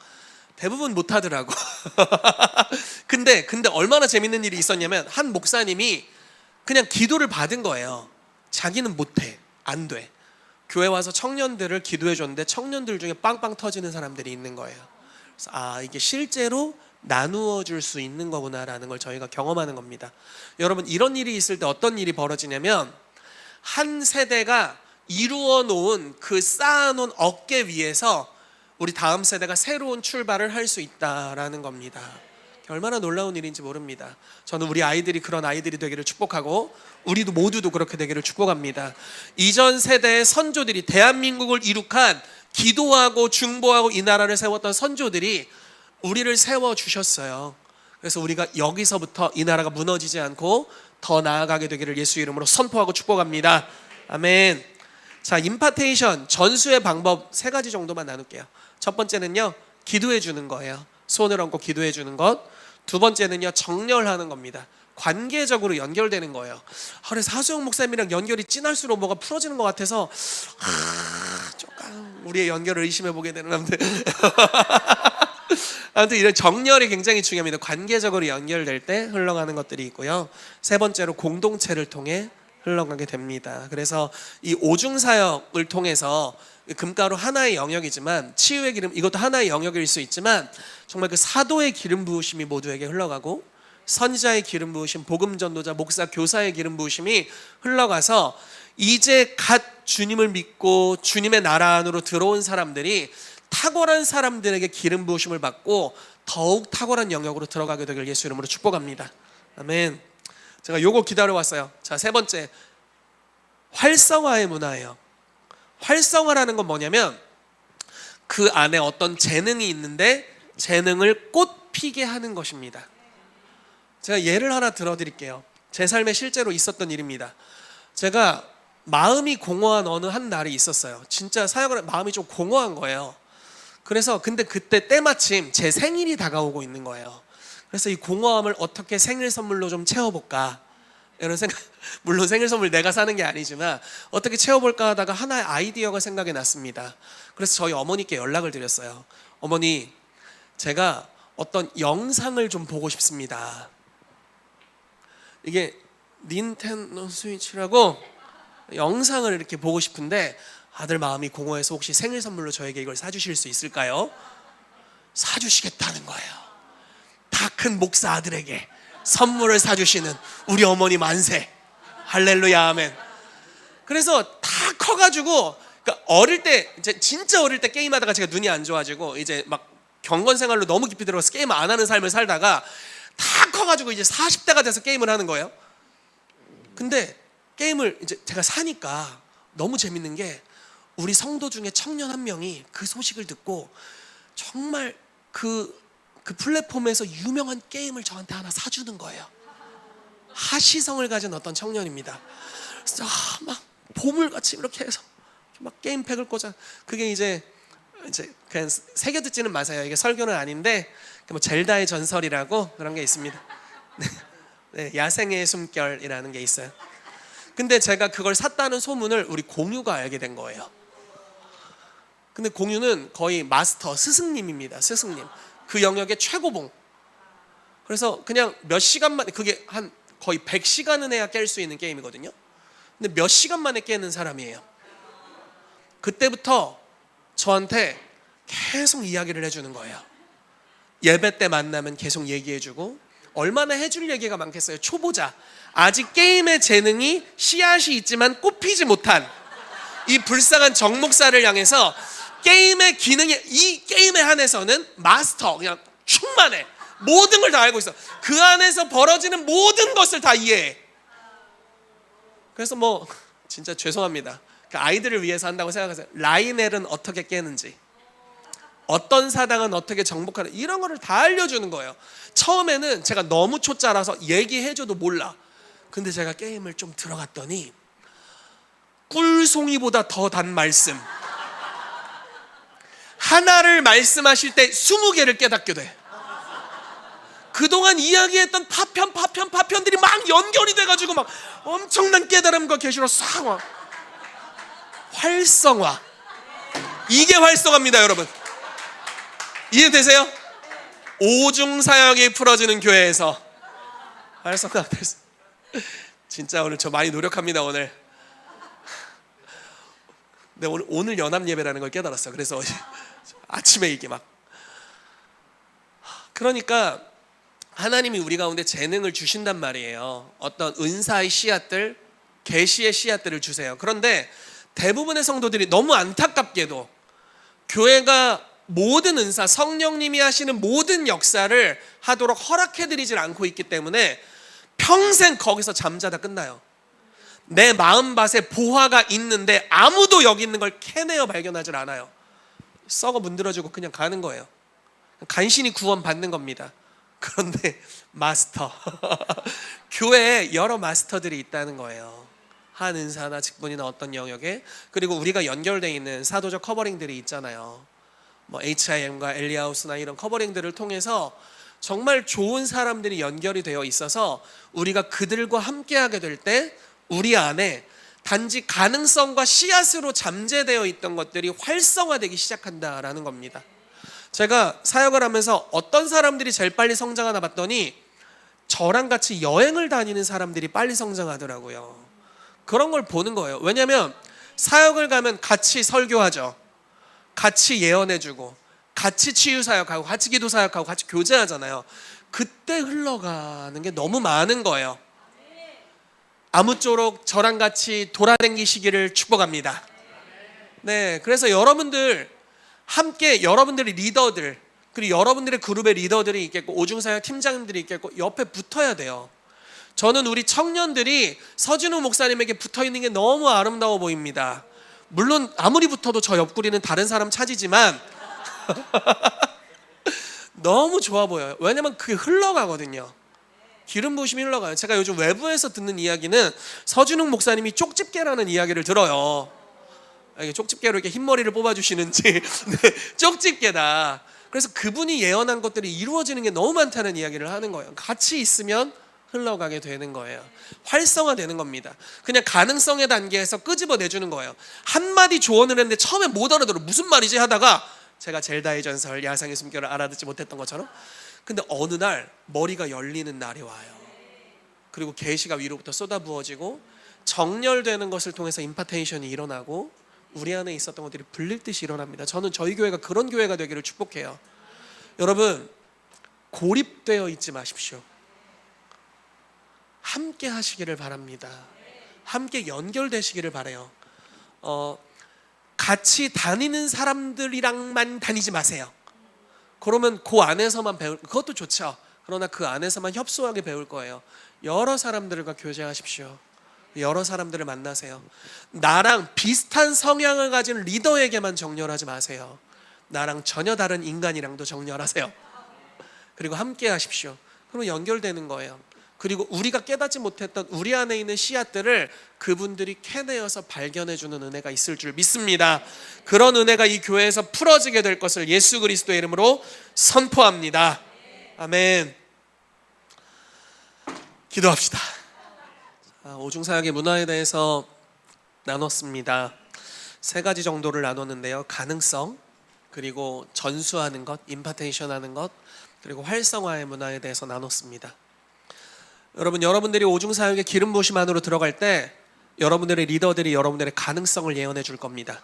대부분 못하더라고. 근데 얼마나 재밌는 일이 있었냐면 한 목사님이 그냥 기도를 받은 거예요. 자기는 못해, 안 돼. 교회 와서 청년들을 기도해 줬는데 청년들 중에 빵빵 터지는 사람들이 있는 거예요. 그래서 이게 실제로 나누어 줄 수 있는 거구나라는 걸 저희가 경험하는 겁니다. 여러분, 이런 일이 있을 때 어떤 일이 벌어지냐면 한 세대가 이루어 놓은 그 쌓아놓은 어깨 위에서 우리 다음 세대가 새로운 출발을 할 수 있다라는 겁니다. 얼마나 놀라운 일인지 모릅니다. 저는 우리 아이들이 그런 아이들이 되기를 축복하고 우리도 모두도 그렇게 되기를 축복합니다. 이전 세대의 선조들이 대한민국을 이룩한 기도하고 중보하고 이 나라를 세웠던 선조들이 우리를 세워주셨어요. 그래서 우리가 여기서부터 이 나라가 무너지지 않고 더 나아가게 되기를 예수 이름으로 선포하고 축복합니다. 아멘. 자, 임파테이션, 전수의 방법 3가지 정도만 나눌게요. 첫 번째는요, 기도해 주는 거예요. 손을 얹고 기도해 주는 것. 두 번째는요, 정렬하는 겁니다. 관계적으로 연결되는 거예요. 그래서 하수영 목사님이랑 연결이 진할수록 뭐가 풀어지는 것 같아서 조금 우리의 연결을 의심해 보게 되는 남들. 아무튼 이런 정렬이 굉장히 중요합니다. 관계적으로 연결될 때 흘러가는 것들이 있고요. 세 번째로 공동체를 통해 흘러가게 됩니다. 그래서 이 오중사역을 통해서 금가루 하나의 영역이지만 치유의 기름, 이것도 하나의 영역일 수 있지만 정말 그 사도의 기름 부으심이 모두에게 흘러가고 선지자의 기름 부으심, 복음 전도자, 목사, 교사의 기름 부으심이 흘러가서 이제 갓 주님을 믿고 주님의 나라 안으로 들어온 사람들이 탁월한 사람들에게 기름 부으심을 받고 더욱 탁월한 영역으로 들어가게 되길 예수 이름으로 축복합니다. 아멘. 제가 요거 기다려왔어요. 자, 세 번째, 활성화의 문화예요. 활성화라는 건 뭐냐면 그 안에 어떤 재능이 있는데 재능을 꽃피게 하는 것입니다. 제가 예를 하나 들어드릴게요. 제 삶에 실제로 있었던 일입니다. 제가 마음이 공허한 어느 한 날이 있었어요. 진짜 사역을 마음이 좀 공허한 거예요. 그래서 근데 그때 때마침 제 생일이 다가오고 있는 거예요. 그래서 이 공허함을 어떻게 생일 선물로 좀 채워볼까, 이런 생각. 물론 생일 선물 내가 사는 게 아니지만 어떻게 채워볼까 하다가 하나의 아이디어가 생각이 났습니다. 그래서 저희 어머니께 연락을 드렸어요. 어머니, 제가 어떤 영상을 좀 보고 싶습니다. 이게 닌텐도 스위치라고 영상을 이렇게 보고 싶은데 아들 마음이 공허해서 혹시 생일 선물로 저에게 이걸 사주실 수 있을까요? 사주시겠다는 거예요. 다 큰 목사 아들에게 선물을 사주시는 우리 어머니 만세. 할렐루야, 아멘. 그래서 다 커가지고, 그러니까 어릴 때, 이제 진짜 어릴 때 게임하다가 제가 눈이 안 좋아지고 이제 막 경건 생활로 너무 깊이 들어가서 게임 안 하는 삶을 살다가 다 커가지고 이제 40대가 돼서 게임을 하는 거예요. 근데 게임을 이제 제가 사니까 너무 재밌는 게 우리 성도 중에 청년 한 명이 그 소식을 듣고 정말 그 플랫폼에서 유명한 게임을 저한테 하나 사주는 거예요. 하시성을 가진 어떤 청년입니다. 그래서 막 보물같이 이렇게 해서 막 게임팩을 꽂아. 그게 이제 그냥 새겨 듣지는 마세요. 이게 설교는 아닌데 뭐 젤다의 전설이라고 그런 게 있습니다. 네, 야생의 숨결이라는 게 있어요. 근데 제가 그걸 샀다는 소문을 우리 공유가 알게 된 거예요. 근데 공유는 거의 마스터, 스승님입니다. 스승님. 그 영역의 최고봉. 그래서 그냥 몇 시간만, 그게 한 거의 100시간은 해야 깰 수 있는 게임이거든요. 근데 몇 시간 만에 깨는 사람이에요. 그때부터 저한테 계속 이야기를 해주는 거예요. 예배 때 만나면 계속 얘기해주고, 얼마나 해줄 얘기가 많겠어요. 초보자, 아직 게임의 재능이 씨앗이 있지만 꽃피지 못한 이 불쌍한 정 목사를 향해서 게임의 기능이, 이 게임에 한해서는 마스터, 그냥 충만해. 모든 걸 다 알고 있어. 그 안에서 벌어지는 모든 것을 다 이해해. 그래서 뭐 진짜 죄송합니다. 그 아이들을 위해서 한다고 생각하세요. 라이넬은 어떻게 깨는지, 어떤 사당은 어떻게 정복하는, 이런 거를 다 알려주는 거예요. 처음에는 제가 너무 초짜라서 얘기해줘도 몰라. 근데 제가 게임을 좀 들어갔더니 꿀송이보다 더 단 말씀, 하나를 말씀하실 때 20개를 깨닫게 돼. 그동안 이야기했던 파편들이 막 연결이 돼가지고 막 엄청난 깨달음과 계시로 싹 와. 활성화. 이게 활성화입니다, 여러분. 이해되세요? 오중사역이 풀어지는 교회에서 활성화 됐어. 진짜 오늘 저 많이 노력합니다, 오늘. 네, 오늘 연합 예배라는 걸 깨달았어요. 그래서 아침에 이게 막, 그러니까 하나님이 우리 가운데 재능을 주신단 말이에요. 어떤 은사의 씨앗들, 계시의 씨앗들을 주세요. 그런데 대부분의 성도들이 너무 안타깝게도 교회가 모든 은사, 성령님이 하시는 모든 역사를 하도록 허락해드리질 않고 있기 때문에 평생 거기서 잠자다 끝나요. 내 마음밭에 보화가 있는데 아무도 여기 있는 걸 캐내어 발견하질 않아요. 썩어 문드러지고 그냥 가는 거예요. 간신히 구원 받는 겁니다. 그런데 마스터 교회에 여러 마스터들이 있다는 거예요. 한 은사나 직분이나 어떤 영역에, 그리고 우리가 연결되어 있는 사도적 커버링들이 있잖아요. 뭐 HIM과 엘리아우스나 이런 커버링들을 통해서 정말 좋은 사람들이 연결이 되어 있어서 우리가 그들과 함께하게 될 때 우리 안에 단지 가능성과 씨앗으로 잠재되어 있던 것들이 활성화되기 시작한다라는 겁니다. 제가 사역을 하면서 어떤 사람들이 제일 빨리 성장하나 봤더니 저랑 같이 여행을 다니는 사람들이 빨리 성장하더라고요. 그런 걸 보는 거예요. 왜냐하면 사역을 가면 같이 설교하죠. 같이 예언해주고, 같이 치유사역하고, 같이 기도사역하고, 같이 교제하잖아요. 그때 흘러가는 게 너무 많은 거예요. 아무쪼록 저랑 같이 돌아다니시기를 축복합니다. 네, 그래서 여러분들 함께, 여러분들의 리더들, 그리고 여러분들의 그룹의 리더들이 있겠고, 오중사역 팀장님들이 있겠고, 옆에 붙어야 돼요. 저는 우리 청년들이 서진우 목사님에게 붙어 있는 게 너무 아름다워 보입니다. 물론 아무리 붙어도 저 옆구리는 다른 사람 차지지만 너무 좋아 보여요. 왜냐면 그게 흘러가거든요. 기름 부으심이 흘러가요. 제가 요즘 외부에서 듣는 이야기는 서진웅 목사님이 쪽집게라는 이야기를 들어요. 이게 쪽집게로 이렇게 흰머리를 뽑아주시는지 네, 쪽집게다. 그래서 그분이 예언한 것들이 이루어지는 게 너무 많다는 이야기를 하는 거예요. 같이 있으면 흘러가게 되는 거예요. 활성화되는 겁니다. 그냥 가능성의 단계에서 끄집어내주는 거예요. 한마디 조언을 했는데 처음에 못 알아들어. 무슨 말이지 하다가 제가 젤다의 전설, 야상의 숨결을 알아듣지 못했던 것처럼, 근데 어느 날 머리가 열리는 날이 와요. 그리고 계시가 위로부터 쏟아부어지고 정렬되는 것을 통해서 임파테이션이 일어나고 우리 안에 있었던 것들이 불릴 듯이 일어납니다. 저는 저희 교회가 그런 교회가 되기를 축복해요. 여러분, 고립되어 있지 마십시오. 함께 하시기를 바랍니다. 함께 연결되시기를 바라요. 같이 다니는 사람들이랑만 다니지 마세요. 그러면 그 안에서만 배울, 그것도 좋죠. 그러나 그 안에서만 협소하게 배울 거예요. 여러 사람들과 교제하십시오. 여러 사람들을 만나세요. 나랑 비슷한 성향을 가진 리더에게만 정렬하지 마세요. 나랑 전혀 다른 인간이랑도 정렬하세요. 그리고 함께 하십시오. 그럼 연결되는 거예요. 그리고 우리가 깨닫지 못했던 우리 안에 있는 씨앗들을 그분들이 캐내어서 발견해주는 은혜가 있을 줄 믿습니다. 그런 은혜가 이 교회에서 풀어지게 될 것을 예수 그리스도의 이름으로 선포합니다. 아멘. 기도합시다. 오중사역의 문화에 대해서 나눴습니다. 3가지 정도를 나눴는데요. 가능성, 그리고 전수하는 것, 임파테이션 하는 것, 그리고 활성화의 문화에 대해서 나눴습니다. 여러분, 여러분들이 오중사역의 기름 부으심 안으로 들어갈 때 여러분들의 리더들이 여러분들의 가능성을 예언해 줄 겁니다.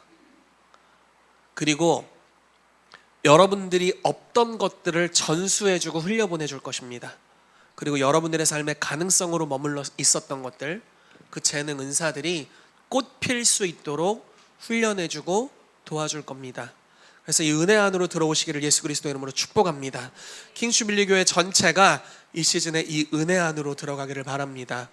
그리고 여러분들이 없던 것들을 전수해 주고 흘려보내 줄 것입니다. 그리고 여러분들의 삶의 가능성으로 머물러 있었던 것들, 그 재능 은사들이 꽃 필 수 있도록 훈련해주고 도와줄 겁니다. 그래서 이 은혜 안으로 들어오시기를 예수 그리스도 이름으로 축복합니다. 킹스주빌리 교회 전체가 이 시즌에 이 은혜 안으로 들어가기를 바랍니다.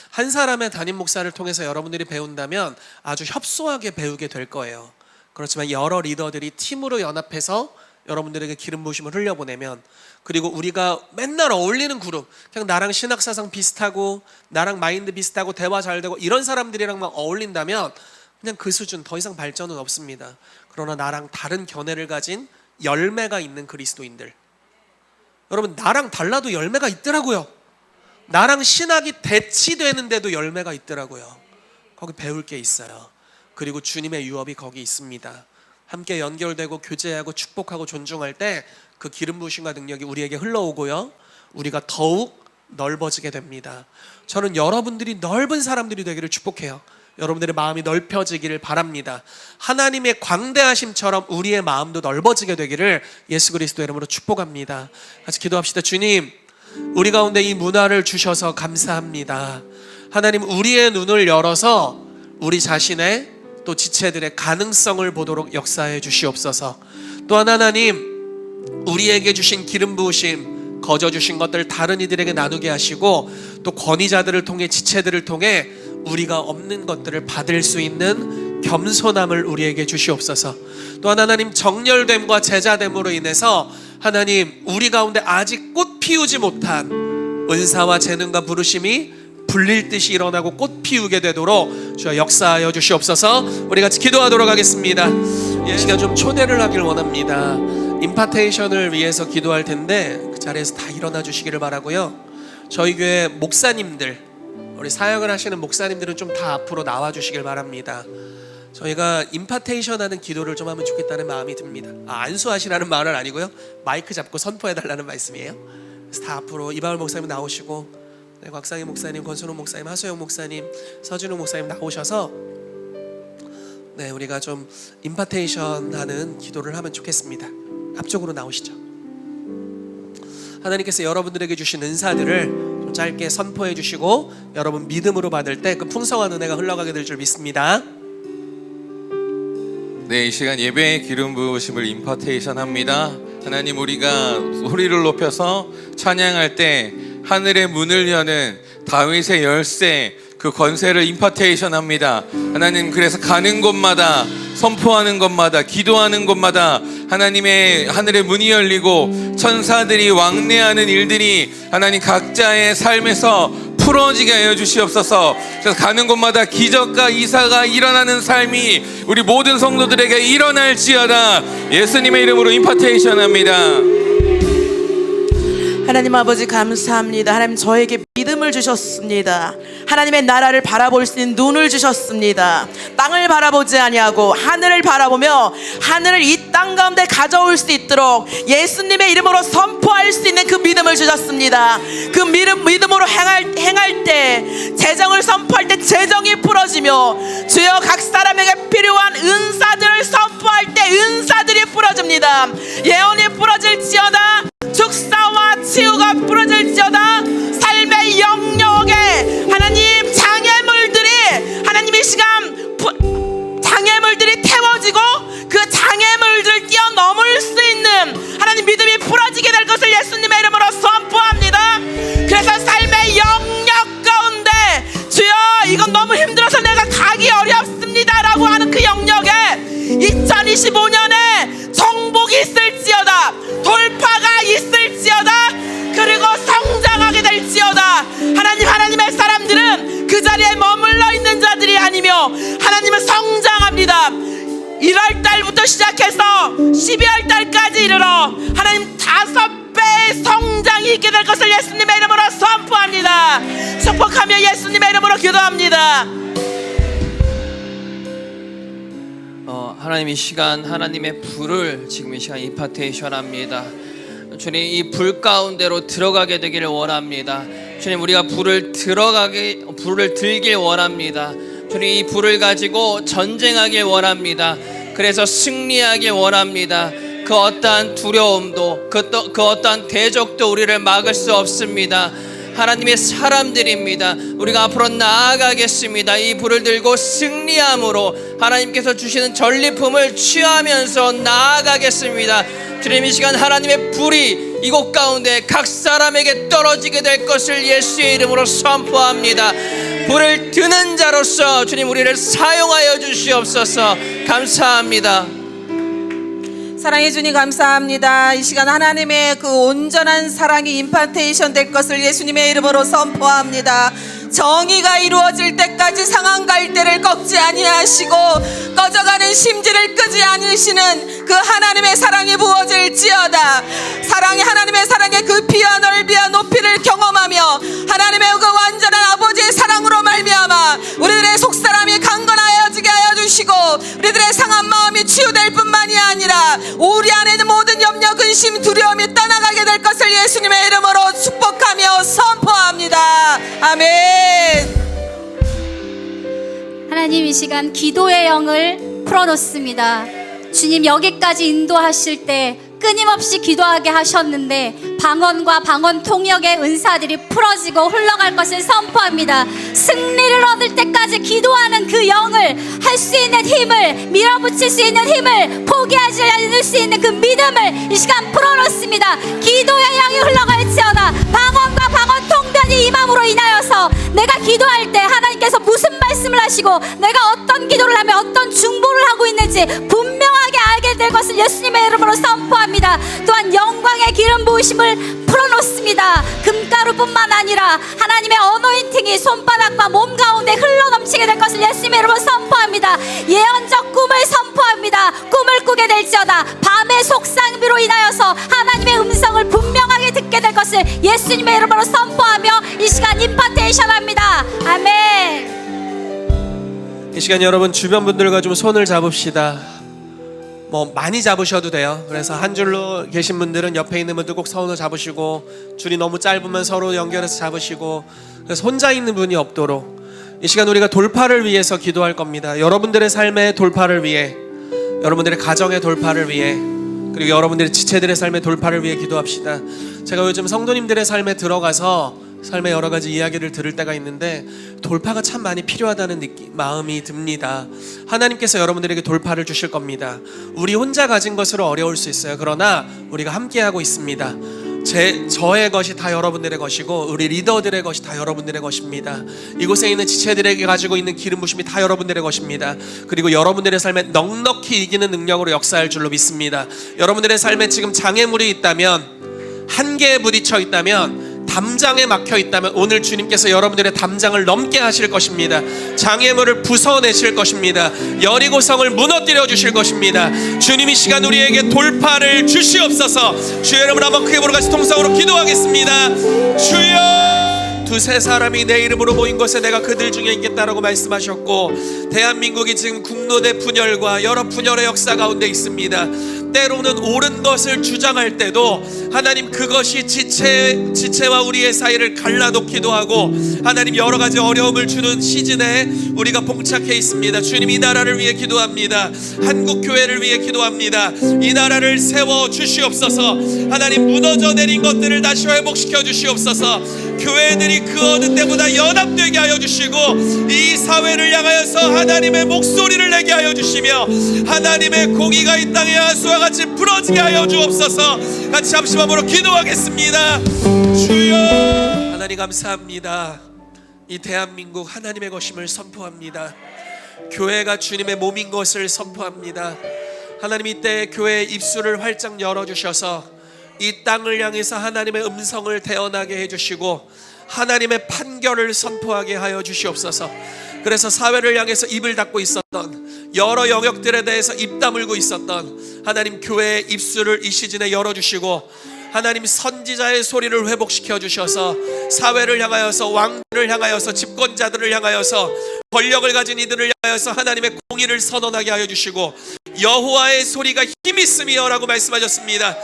한 사람의 담임 목사를 통해서 여러분들이 배운다면 아주 협소하게 배우게 될 거예요. 그렇지만 여러 리더들이 팀으로 연합해서 여러분들에게 기름 부으심을 흘려보내면, 그리고 우리가 맨날 어울리는 그룹, 그냥 나랑 신학사상 비슷하고 나랑 마인드 비슷하고 대화 잘 되고 이런 사람들이랑만 어울린다면 그냥 그 수준, 더 이상 발전은 없습니다. 그러나 나랑 다른 견해를 가진 열매가 있는 그리스도인들, 여러분 나랑 달라도 열매가 있더라고요. 나랑 신학이 대치되는데도 열매가 있더라고요. 거기 배울 게 있어요. 그리고 주님의 유업이 거기 있습니다. 함께 연결되고 교제하고 축복하고 존중할 때 그 기름 부으심과 능력이 우리에게 흘러오고요, 우리가 더욱 넓어지게 됩니다. 저는 여러분들이 넓은 사람들이 되기를 축복해요. 여러분들의 마음이 넓혀지기를 바랍니다. 하나님의 광대하심처럼 우리의 마음도 넓어지게 되기를 예수 그리스도의 이름으로 축복합니다. 같이 기도합시다. 주님, 우리 가운데 이 문화를 주셔서 감사합니다. 하나님, 우리의 눈을 열어서 우리 자신의 또 지체들의 가능성을 보도록 역사해 주시옵소서. 또한 하나님, 우리에게 주신 기름 부으심, 거저 주신 것들 다른 이들에게 나누게 하시고, 또 권위자들을 통해 지체들을 통해 우리가 없는 것들을 받을 수 있는 겸손함을 우리에게 주시옵소서. 또한 하나님, 정렬됨과 제자됨으로 인해서 하나님, 우리 가운데 아직 꽃 피우지 못한 은사와 재능과 부르심이 불릴 듯이 일어나고 꽃 피우게 되도록 주여 역사하여 주시옵소서. 우리 같이 기도하도록 하겠습니다. 이 시간 좀 초대를 하길 원합니다. 임파테이션을 위해서 기도할 텐데 그 자리에서 다 일어나 주시기를 바라고요. 저희 교회 목사님들, 우리 사역을 하시는 목사님들은 좀 다 앞으로 나와 주시길 바랍니다. 저희가 임파테이션 하는 기도를 좀 하면 좋겠다는 마음이 듭니다. 안수하시라는 말은 아니고요, 마이크 잡고 선포해달라는 말씀이에요. 그래서 다 앞으로 이방울 목사님 나오시고, 네, 곽상희 목사님, 권순호 목사님, 하소영 목사님, 서진우 목사님 나오셔서 네, 우리가 좀 임파테이션 하는 기도를 하면 좋겠습니다. 앞쪽으로 나오시죠. 하나님께서 여러분들에게 주신 은사들을 좀 짧게 선포해 주시고 여러분 믿음으로 받을 때 그 풍성한 은혜가 흘러가게 될 줄 믿습니다. 네, 이 시간 예배의 기름 부으심을 임파테이션 합니다. 하나님, 우리가 소리를 높여서 찬양할 때 하늘의 문을 여는 다윗의 열쇠, 그 권세를 임파테이션 합니다. 하나님, 그래서 가는 곳마다, 선포하는 곳마다, 기도하는 곳마다 하나님의 하늘의 문이 열리고 천사들이 왕래하는 일들이 하나님 각자의 삶에서 풀어지게 하여 주시옵소서. 그래서 가는 곳마다 기적과 이사가 일어나는 삶이 우리 모든 성도들에게 일어날지어다. 예수님의 이름으로 임파테이션 합니다. 하나님 아버지 감사합니다. 하나님, 저에게 믿음을 주셨습니다. 하나님의 나라를 바라볼 수 있는 눈을 주셨습니다. 땅을 바라보지 아니하고 하늘을 바라보며 하늘을 이 땅 가운데 가져올 수 있도록 예수님의 이름으로 선포할 수 있는 그 믿음을 주셨습니다. 그 믿음으로 행할 때, 재정을 선포할 때 재정이 풀어지며, 주여 각 사람에게 필요한 은사들을 선포할 때 은사들이 풀어집니다. 예언이 풀어질지어다, 축사와 치유가 풀어질지어다, 삶의 영역에 하나님 장애물들이, 하나님 이 시간 장애물들이 태워지고 그 장애물들을 뛰어넘을 수 있는 하나님 믿음이 풀어지게 될 것을 예수님의 이름으로 선포합니다. 그래서 삶의 영역 가운데, 주여 이건 너무 힘들어서 내가 가기 어렵습니다 라고 하는 그 영역에 2025년에 정복이 있을지어다, 돌파가 있을지어다, 그리고 성장하게 될지어다. 하나님의 사람들은 그 자리에 머물러 있는 자들이 아니며 하나님은 성장합니다. 1월 달부터 시작해서 12월 달까지 이르러 하나님 5배의 성장이 있게 될 것을 예수님의 이름으로 선포합니다. 축복하며 예수님의 이름으로 기도합니다. 하나님, 이 시간 하나님의 불을 지금 이 시간 임파테이션 합니다. 주님, 이 불 가운데로 들어가게 되기를 원합니다. 주님, 우리가 불을 들길 원합니다. 주님, 이 불을 가지고 전쟁하길 원합니다. 그래서 승리하길 원합니다. 그 어떠한 두려움도 그 어떠한 대적도 우리를 막을 수 없습니다. 하나님의 사람들입니다. 우리가 앞으로 나아가겠습니다. 이 불을 들고 승리함으로 하나님께서 주시는 전리품을 취하면서 나아가겠습니다. 주님, 이 시간 하나님의 불이 이곳 가운데 각 사람에게 떨어지게 될 것을 예수의 이름으로 선포합니다. 불을 드는 자로서 주님 우리를 사용하여 주시옵소서. 감사합니다. 사랑해 주님 감사합니다. 이 시간 하나님의 그 온전한 사랑이 임파테이션 될 것을 예수님의 이름으로 선포합니다. 정의가 이루어질 때까지 상한 갈대를 꺾지 아니하시고 꺼져가는 심지를 끄지 않으시는 그 하나님의 사랑이 부어질지어다. 하나님의 사랑의 그 비와 넓이와 높이를 경험하며 하나님의 그 완전한 아버지의 사랑으로 말미암아 우리들의 속사람이 강건하여지게 하여 주시고 우리들의 상한 마음이 치유될 뿐만이 아니라 우리 안에 있는 모든 염려, 근심, 두려움이 떠나가게 될 것을 예수님의 이름으로 축복하며 선포합니다. 아멘. 하나님, 이 시간 기도의 영을 풀어놓습니다. 주님, 여기까지 인도하실 때 끊임없이 기도하게 하셨는데 방언과 방언 통역의 은사들이 풀어지고 흘러갈 것을 선포합니다. 승리를 얻을 때까지 기도하는 그 영을, 할 수 있는 힘을, 밀어붙일 수 있는 힘을, 포기하지 않을 수 있는 그 믿음을 이 시간 풀어놓습니다. 기도의 영이 흘러갈지어다. 방언과 방언 통변이 임함으로 인하여서 내가 기도할 때 하나님께서 무슨 말씀을 하시고 내가 어떤 기도를 하며 어떤 중보를 하고 있는지 분명하게 알게 될 것을 예수님의 이름으로 선포합니다. 또한 영광의 기름 부으심을 풀어놓습니다. 금가루뿐만 아니라 하나님의 어노인팅이 손바닥과 몸 가운데 흘러넘치게 될 것을 예수님의 이름으로 선포합니다. 예언적 꿈을 선포합니다. 꿈을 꾸게 될지어다. 밤의 속상비로 인하여서 하나님의 음성을 분명하게 듣게 될 것을 예수님의 이름으로 선포하며 이 시간 임파테이션 합니다. 아멘. 이 시간 여러분 주변 분들과 좀 손을 잡읍시다. 뭐 많이 잡으셔도 돼요. 그래서 한 줄로 계신 분들은 옆에 있는 분들 꼭 손을 잡으시고, 줄이 너무 짧으면 서로 연결해서 잡으시고, 그래서 혼자 있는 분이 없도록 이 시간 우리가 돌파를 위해서 기도할 겁니다. 여러분들의 삶의 돌파를 위해, 여러분들의 가정의 돌파를 위해, 그리고 여러분들의 지체들의 삶의 돌파를 위해 기도합시다. 제가 요즘 성도님들의 삶에 들어가서 삶의 여러 가지 이야기를 들을 때가 있는데 돌파가 참 많이 필요하다는 마음이 듭니다. 하나님께서 여러분들에게 돌파를 주실 겁니다. 우리 혼자 가진 것으로 어려울 수 있어요. 그러나 우리가 함께하고 있습니다. 저의 것이 다 여러분들의 것이고 우리 리더들의 것이 다 여러분들의 것입니다. 이곳에 있는 지체들에게 가지고 있는 기름 부심이 다 여러분들의 것입니다. 그리고 여러분들의 삶에 넉넉히 이기는 능력으로 역사할 줄로 믿습니다. 여러분들의 삶에 지금 장애물이 있다면, 한계에 부딪혀 있다면, 담장에 막혀 있다면 오늘 주님께서 여러분들의 담장을 넘게 하실 것입니다. 장애물을 부숴내실 것입니다. 여리고성을 무너뜨려 주실 것입니다. 주님이 시간 우리에게 돌파를 주시옵소서. 주여, 여러분 한번 크게 부르고 같이 통성으로 기도하겠습니다. 주여, 두세 사람이 내 이름으로 모인 곳에 내가 그들 중에 있겠다라고 말씀하셨고, 대한민국이 지금 국노대 분열과 여러 분열의 역사 가운데 있습니다. 때로는 옳은 것을 주장할 때도 하나님 그것이 지체와 우리의 사이를 갈라놓기도 하고, 하나님 여러 가지 어려움을 주는 시즌에 우리가 봉착해 있습니다. 주님, 이 나라를 위해 기도합니다. 한국 교회를 위해 기도합니다. 이 나라를 세워 주시옵소서. 하나님, 무너져 내린 것들을 다시 회복시켜 주시옵소서. 교회들이 그 어느 때보다 연합되게 하여 주시고 이 사회를 향하여서 하나님의 목소리를 내게 하여 주시며 하나님의 공의가 이 땅에 하수와 같이 풀어지게 하여 주옵소서. 같이 잠시만으로 기도하겠습니다. 주여, 하나님 감사합니다. 이 대한민국 하나님의 것임을 선포합니다. 교회가 주님의 몸인 것을 선포합니다. 하나님, 이때 교회의 입술을 활짝 열어주셔서 이 땅을 향해서 하나님의 음성을 대언하게 해주시고 하나님의 판결을 선포하게 하여 주시옵소서. 그래서 사회를 향해서 입을 닫고 있었던, 여러 영역들에 대해서 입 다물고 있었던 하나님 교회의 입술을 이 시즌에 열어주시고 하나님 선지자의 소리를 회복시켜 주셔서 사회를 향하여서, 왕들을 향하여서, 집권자들을 향하여서, 권력을 가진 이들을 향하여서 하나님의 공의를 선언하게 하여 주시고 여호와의 소리가 힘 있음이여라고 말씀하셨습니다.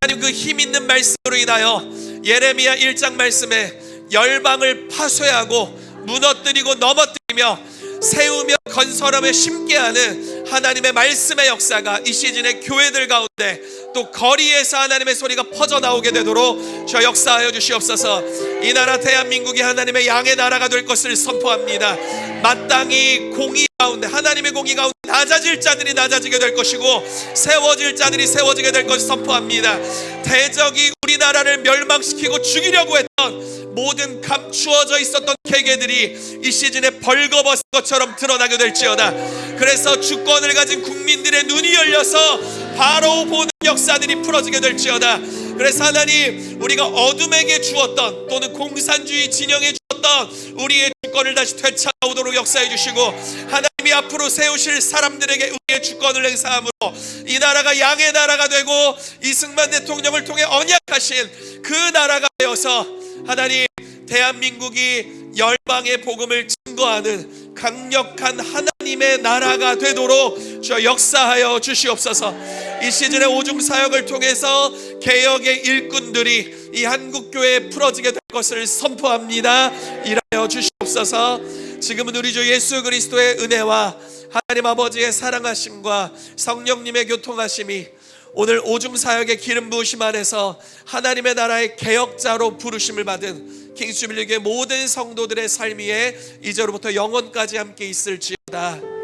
하나님, 그 힘 있는 말씀으로 인하여 예레미야 1장 말씀에 열방을 파쇄하고 무너뜨리고 넘어뜨리며 세우며 건설하며 심게 하는 하나님의 말씀의 역사가 이 시즌의 교회들 가운데 또 거리에서 하나님의 소리가 퍼져나오게 되도록 주여 역사하여 주시옵소서. 이 나라 대한민국이 하나님의 양의 나라가 될 것을 선포합니다. 마땅히 공의 가운데, 하나님의 공의 가운데 낮아질 자들이 낮아지게 될 것이고 세워질 자들이 세워지게 될 것을 선포합니다. 대적이 우리나라를 멸망시키고 죽이려고 했던 모든 감추어져 있었던 계계들이 이 시즌에 벌거벗은 것처럼 드러나게 될지어다. 그래서 주권을 가진 국민들의 눈이 열려서 바로 보는 역사들이 풀어지게 될지어다. 그래서 하나님, 우리가 어둠에게 주었던 또는 공산주의 진영에 주었던 우리의 주권을 다시 되찾아오도록 역사해 주시고, 하나님이 앞으로 세우실 사람들에게 우리의 주권을 행사함으로 이 나라가 양의 나라가 되고 이승만 대통령을 통해 언약하신 그 나라가 되어서 하나님, 대한민국이 열방의 복음을 증거하는 강력한 하나님의 나라가 되도록 주여 역사하여 주시옵소서. 이 시즌의 오중 사역을 통해서 개혁의 일꾼들이 이 한국교회에 풀어지게 될 것을 선포합니다. 일하여 주시옵소서. 지금은 우리 주 예수 그리스도의 은혜와 하나님 아버지의 사랑하심과 성령님의 교통하심이 오늘 오중 사역의 기름 부으심 안에서 하나님의 나라의 개혁자로 부르심을 받은 킹스주빌리교회 모든 성도들의 삶 위에 이제로부터 영원까지 함께 있을지어다.